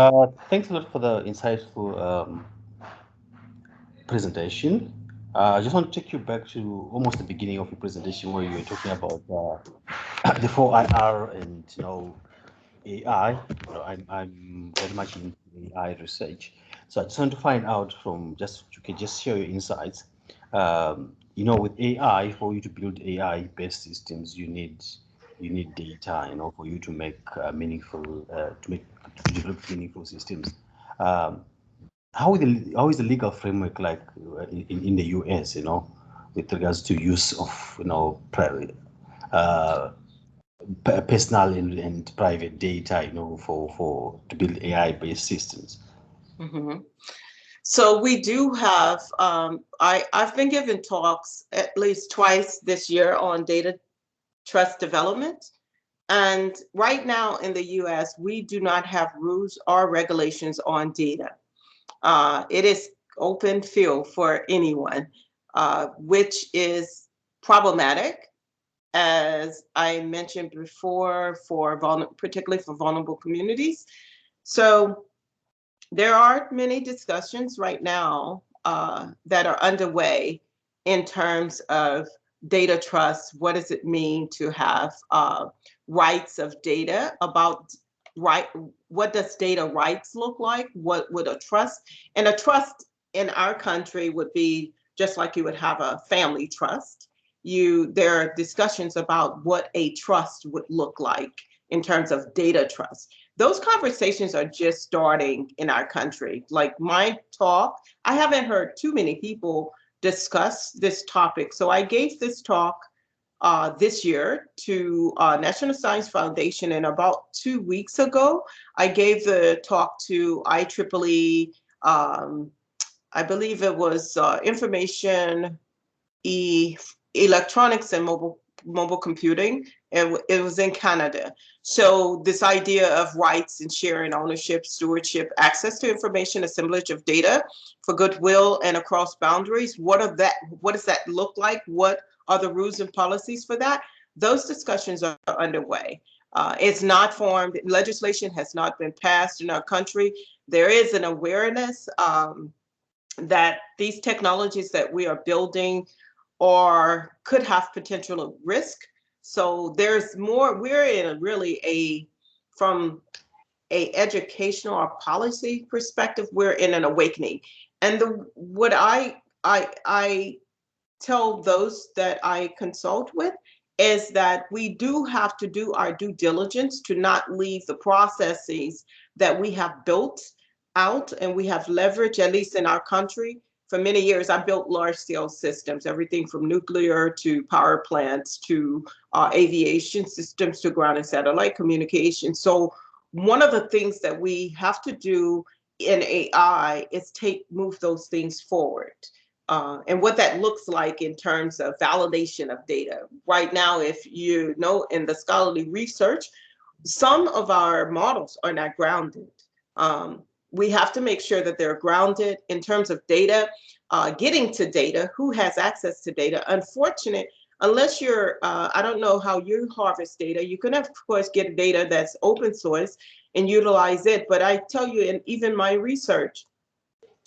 thanks a lot for the insightful presentation. I just want to take you back to almost the beginning of your presentation where you were talking about the 4IR and AI. I'm very much in AI research, so I just want to find out from you can just share your insights. With AI, for you to build AI-based systems, you need data. For you to make to develop meaningful systems. How is the legal framework like in the US? With regards to use of private, personal and private data. For to build AI-based systems. Mm-hmm. So we do have, I've been giving talks at least twice this year on data trust development. And right now in the US, we do not have rules or regulations on data. It is open field for anyone, which is problematic, as I mentioned before, particularly for vulnerable communities. So there are many discussions right now that are underway in terms of data trust. What does it mean to have rights of data? What does data rights look like? What would a trust? And a trust in our country would be just like you would have a family trust. There are discussions about what a trust would look like in terms of data trust. Those conversations are just starting in our country. Like my talk, I haven't heard too many people discuss this topic. So I gave this talk this year to National Science Foundation, and about 2 weeks ago, I gave the talk to IEEE, I believe it was Information, Electronics and Mobile Computing. It was in Canada. So this idea of rights and sharing, ownership, stewardship, access to information, assemblage of data for goodwill and across boundaries. What does that look like? What are the rules and policies for that? Those discussions are underway. It's not formed, legislation has not been passed in our country. There is an awareness that these technologies that we are building could have potential risk. So there's more, we're in from a educational or policy perspective, we're in an awakening. And what I tell those that I consult with is that we do have to do our due diligence to not leave the processes that we have built out and we have leveraged, at least in our country. For many years, I built large-scale systems, everything from nuclear to power plants to aviation systems to ground and satellite communication. So one of the things that we have to do in AI is move those things forward. and what that looks like in terms of validation of data. Right now, if you know, in the scholarly research, some of our models are not grounded. We have to make sure that they're grounded in terms of data, getting to data, who has access to data. Unfortunate, unless you're, I don't know how you harvest data. You can, of course, get data that's open source and utilize it. But I tell you, in even my research,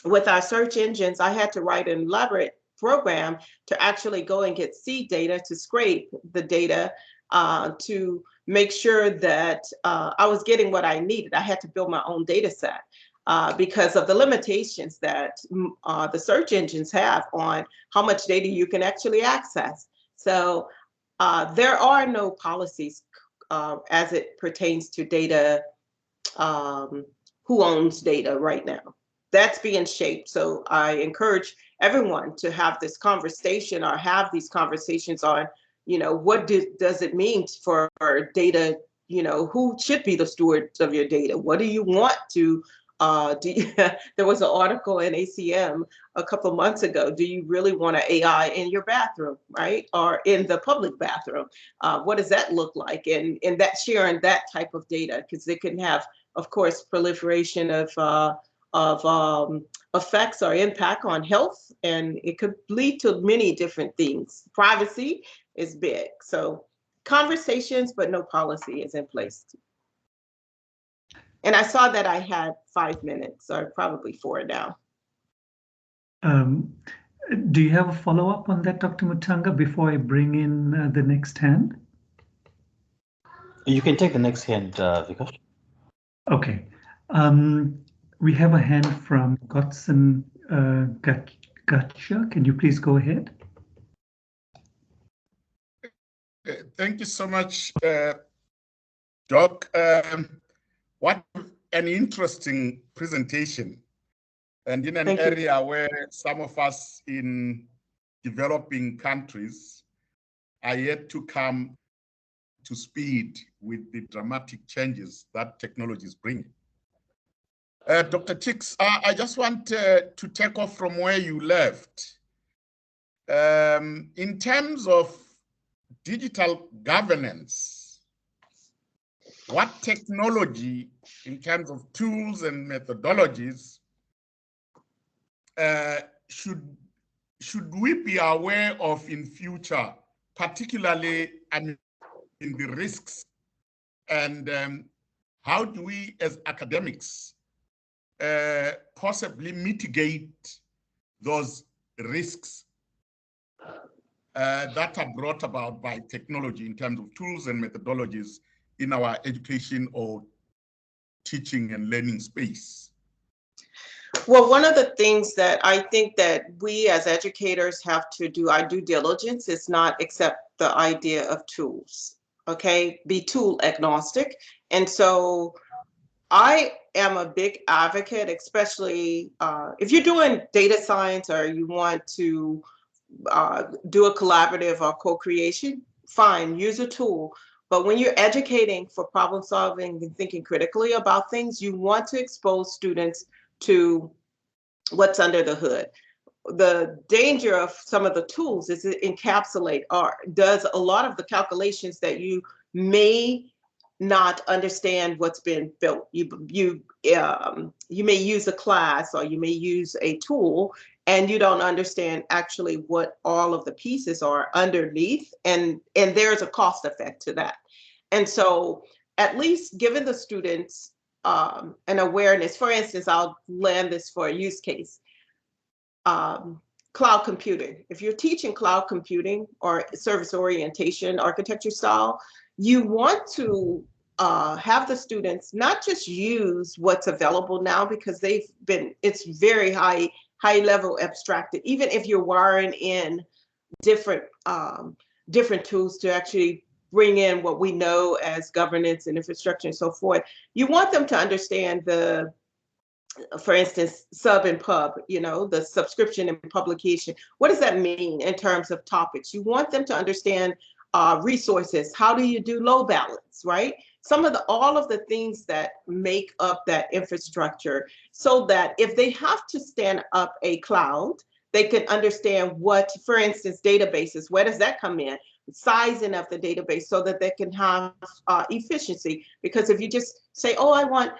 with our search engines, I had to write an elaborate program to actually go and get seed data, to scrape the data, to make sure that I was getting what I needed. I had to build my own data set because of the limitations that the search engines have on how much data you can actually access. So there are no policies as it pertains to data, who owns data right now. That's being shaped. So I encourage everyone to have this conversation, or have these conversations on, you know, what does it mean for data? You know, who should be the stewards of your data? What do you want to there was an article in ACM a couple of months ago. Do you really want an AI in your bathroom, right? Or in the public bathroom? What does that look like? And that sharing that type of data, because it can have, of course, proliferation of effects or impact on health, and it could lead to many different things. Privacy is big. So conversations, but no policy is in place. And I saw that I had 5 minutes, or probably 4 now. Do you have a follow-up on that, Dr. Mutanga, before I bring in the next hand? You can take the next hand, Vikash. Okay. We have a hand from Godson Gotcha. Can you please go ahead? Thank you so much, Doc. What an interesting presentation. And in an area where some of us in developing countries are yet to come to speed with the dramatic changes that technology is bringing. Dr. Chicks, I just want to take off from where you left. In terms of digital governance, what technology, in terms of tools and methodologies, should we be aware of in future, particularly in the risks, and how do we as academics possibly mitigate those risks that are brought about by technology in terms of tools and methodologies in our education or teaching and learning space? Well, one of the things that I think that we as educators have to do our due diligence is not accept the idea of tools, okay? Be tool agnostic. And so I am a big advocate, especially if you're doing data science or you want to do a collaborative or co-creation, fine, use a tool. But when you're educating for problem solving and thinking critically about things, you want to expose students to what's under the hood. The danger of some of the tools is it encapsulate or does a lot of the calculations that you may not understand what's been built. You may use a class or you may use a tool and you don't understand actually what all of the pieces are underneath, and there's a cost effect to that. And so at least giving the students an awareness. For instance, I'll land this for a use case. Cloud computing. If you're teaching cloud computing or service orientation architecture style, you want to have the students not just use what's available now, because it's very high level abstracted. Even if you're wiring in different tools to actually bring in what we know as governance and infrastructure and so forth, you want them to understand for instance, sub and pub, the subscription and publication. What does that mean in terms of topics? You want them to understand resources. How do you do load balance, right? All of the things that make up that infrastructure, so that if they have to stand up a cloud, they can understand what, for instance, databases, where does that come in? Sizing of the database so that they can have efficiency. Because if you just say, oh, I want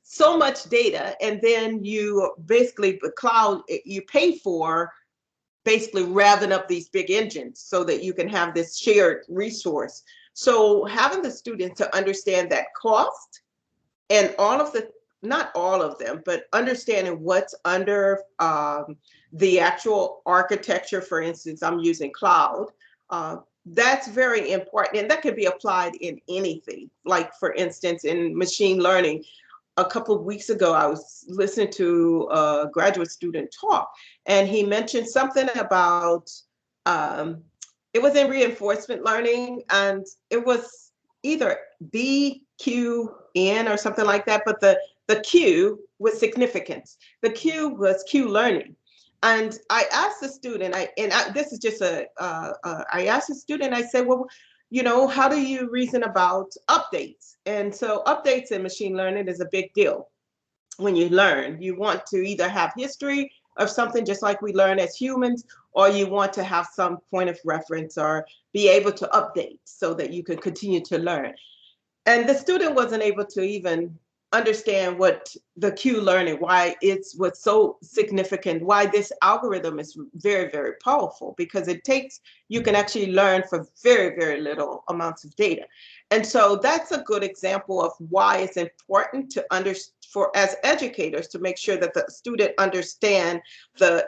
so much data, and then you basically, the cloud, you pay for basically revving up these big engines so that you can have this shared resource. So having the students to understand that cost and all of the, not all of them, but understanding what's under the actual architecture. For instance, I'm using cloud. That's very important, and that can be applied in anything. Like, for instance, in machine learning, a couple of weeks ago, I was listening to a graduate student talk, and he mentioned something about, it was in reinforcement learning, and it was either BQN or something like that, but the Q was significance. The Q was Q learning. And I asked the student, this is just I asked the student, I said, well, you know, how do you reason about updates? And so updates in machine learning is a big deal. When you learn, you want to either have history of something just like we learn as humans, or you want to have some point of reference or be able to update so that you can continue to learn. And the student wasn't able to even understand what the Q learning, why it's what's so significant, why this algorithm is very, very powerful, because it takes, you can actually learn for very, very little amounts of data. And so that's a good example of why it's important to for as educators to make sure that the student understand the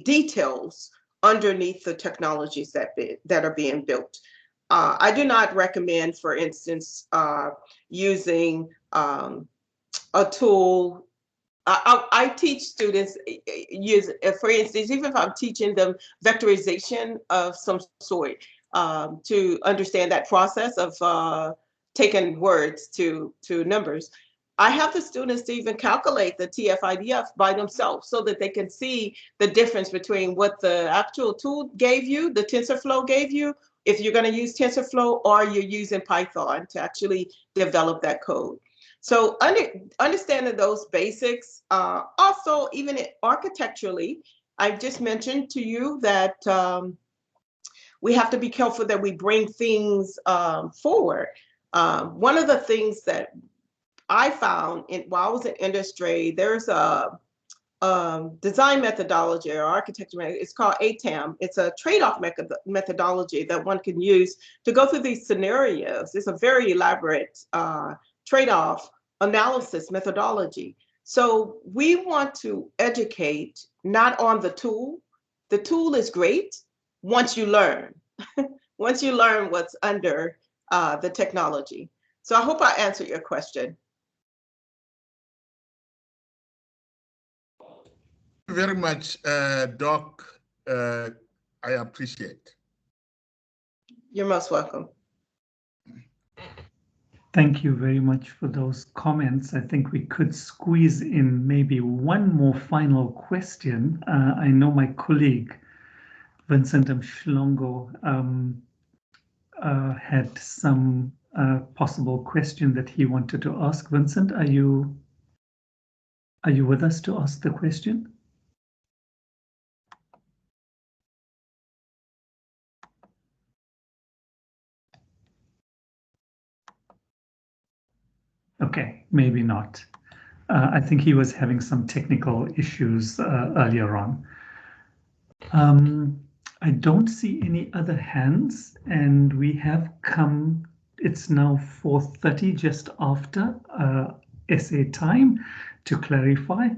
details underneath the technologies that are being built. I do not recommend, for instance, using a tool. I teach students use, for instance, even if I'm teaching them vectorization of some sort, to understand that process of taking words to numbers. I have the students to even calculate the TF-IDF by themselves so that they can see the difference between what the actual tool gave you, the TensorFlow gave you, if you're going to use TensorFlow, or you're using Python to actually develop that code. So understanding those basics, also even architecturally, I've just mentioned to you that we have to be careful that we bring things forward. One of the things that I found while I was in industry, there's a design methodology or architecture, it's called ATAM. It's a trade-off methodology that one can use to go through these scenarios. It's a very elaborate trade-off analysis methodology. So we want to educate not on the tool. The tool is great once you learn. Once you learn what's under the technology. So I hope I answered your question. Very much, Doc. I appreciate. You're most welcome. Thank you very much for those comments. I think we could squeeze in maybe one more final question. I know my colleague, Vincent Mshlongo, had some possible question that he wanted to ask. Vincent, are you with us to ask the question? Okay, maybe not. I think he was having some technical issues earlier on. I don't see any other hands, and we have come, it's now 4:30, just after SA time, to clarify.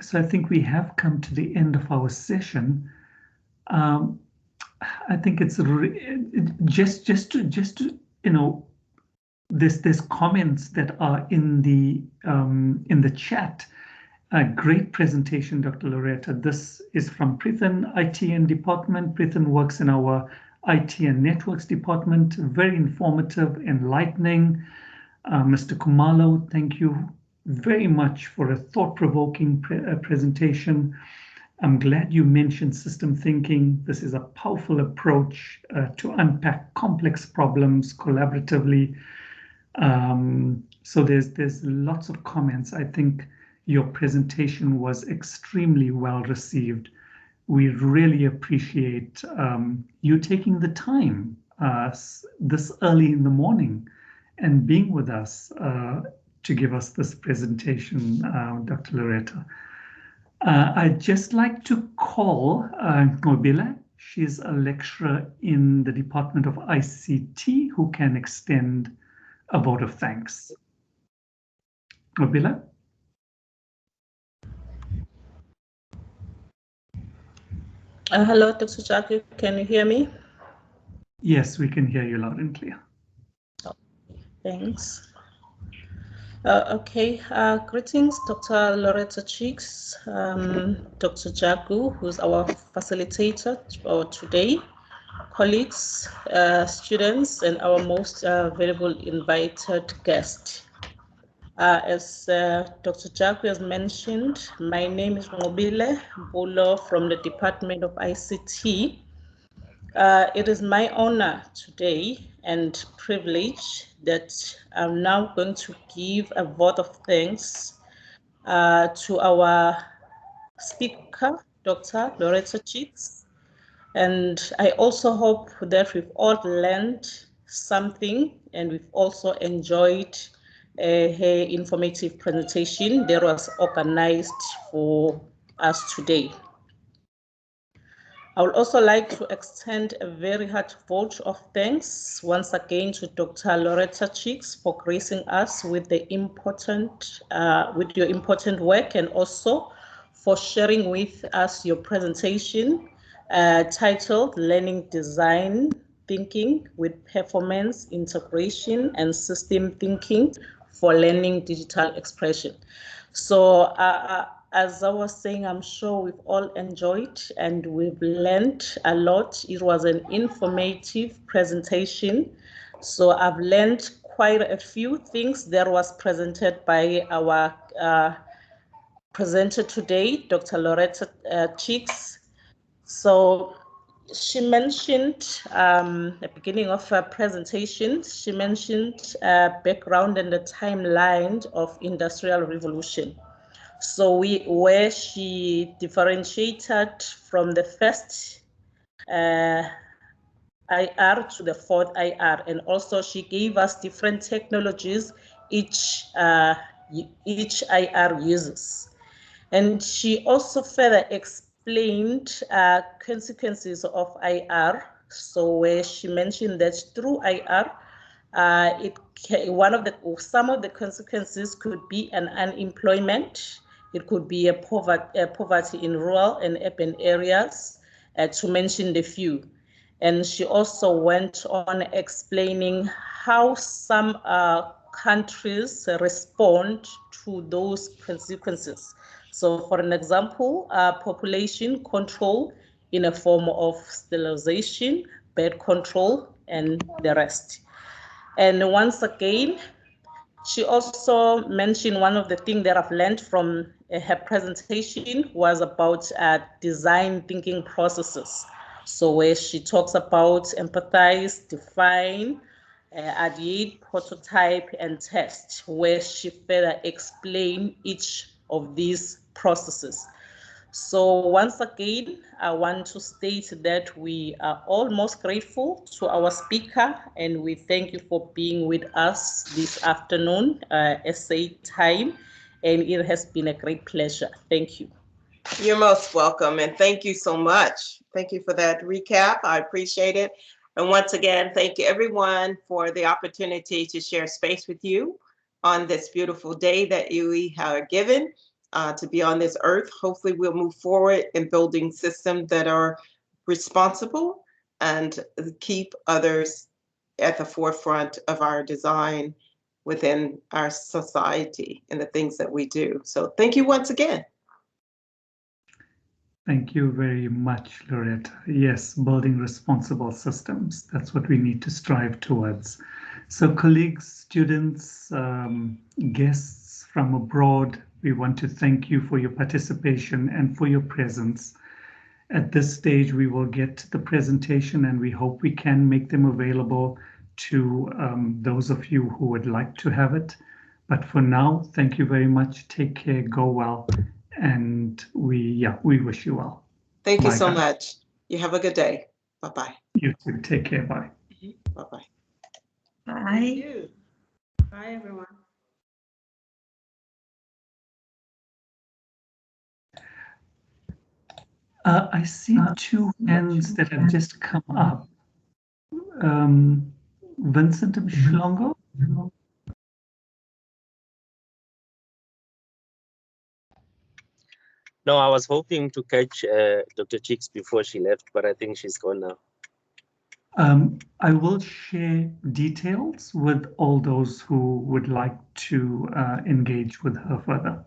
So I think we have come to the end of our session. I think it's just to you know, there's comments that are in the chat. A great presentation, Dr. Loretta. This is from Prithan, ITN department. Prithan works in our IT and networks department. Very informative, enlightening. Mr. Kumalo, thank you very much for a thought-provoking presentation. I'm glad you mentioned system thinking. This is a powerful approach to unpack complex problems collaboratively. So there's lots of comments. I think your presentation was extremely well received. We really appreciate you taking the time this early in the morning and being with us to give us this presentation, Dr. Loretta. I'd just like to call Nobile. She's a lecturer in the Department of ICT who can extend a vote of thanks. Nobile? Hello, Dr. Jackie, can you hear me? Yes, we can hear you loud and clear. Thanks. Greetings, Dr. Loretta Cheeks, Dr. Jagu, who's our facilitator for today, colleagues, students, and our most valuable invited guest. As Dr. Jagu has mentioned, my name is Ngobile Bulo from the Department of ICT. It is my honor today and privilege that I'm now going to give a vote of thanks to our speaker, Dr. Loretta Cheeks. And I also hope that we've all learned something and we've also enjoyed her informative presentation that was organized for us today. I would also like to extend a very hearty vote of thanks once again to Dr. Loretta Cheeks for gracing us with the with your important work, and also for sharing with us your presentation titled Learning Design Thinking with Performance Integration and System Thinking for Learning Digital Expression. So as I was saying, I'm sure we've all enjoyed and we've learned a lot. It was an informative presentation. So I've learned quite a few things that was presented by our presenter today, Dr. Loretta Cheeks. So she mentioned at the beginning of her presentation, she mentioned background and the timeline of Industrial Revolution. So where she differentiated from the first IR to the fourth IR, and also she gave us different technologies each IR uses. And she also further explained consequences of IR. So where she mentioned that through IR, some of the consequences could be an unemployment. It could be a poverty in rural and urban areas, to mention the few. And she also went on explaining how some countries respond to those consequences. So for an example, population control in a form of sterilization, birth control, and the rest. And once again, she also mentioned one of the things that I've learned from her presentation was about design thinking processes. So where she talks about empathize, define, ideate, prototype, and test, where she further explained each of these processes. So once again, I want to state that we are all most grateful to our speaker, and we thank you for being with us this afternoon, SA time, and it has been a great pleasure. Thank you. You're most welcome, and thank you so much. Thank you for that recap. I appreciate it. And once again, thank you everyone for the opportunity to share space with you on this beautiful day that we are given. To be on this earth. Hopefully we'll move forward in building systems that are responsible and keep others at the forefront of our design within our society and the things that we do. So thank you once again. Thank you very much, Loretta. Yes, building responsible systems. That's what we need to strive towards. So colleagues, students, guests from abroad, we want to thank you for your participation and for your presence. At this stage, we will get the presentation and we hope we can make them available to those of you who would like to have it. But for now, thank you very much. Take care, go well, and we wish you well. Thank you Bye, so guys. much. You have a good day. Bye-bye. You too. Take care. Bye. Bye-bye. Bye. Bye, everyone. I see two hands that have just come up. Vincent Mshlongo? No, I was hoping to catch Dr. Chicks before she left, but I think she's gone now. I will share details with all those who would like to engage with her further.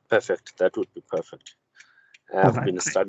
Perfect. That would be perfect. All I've right, been great. studying.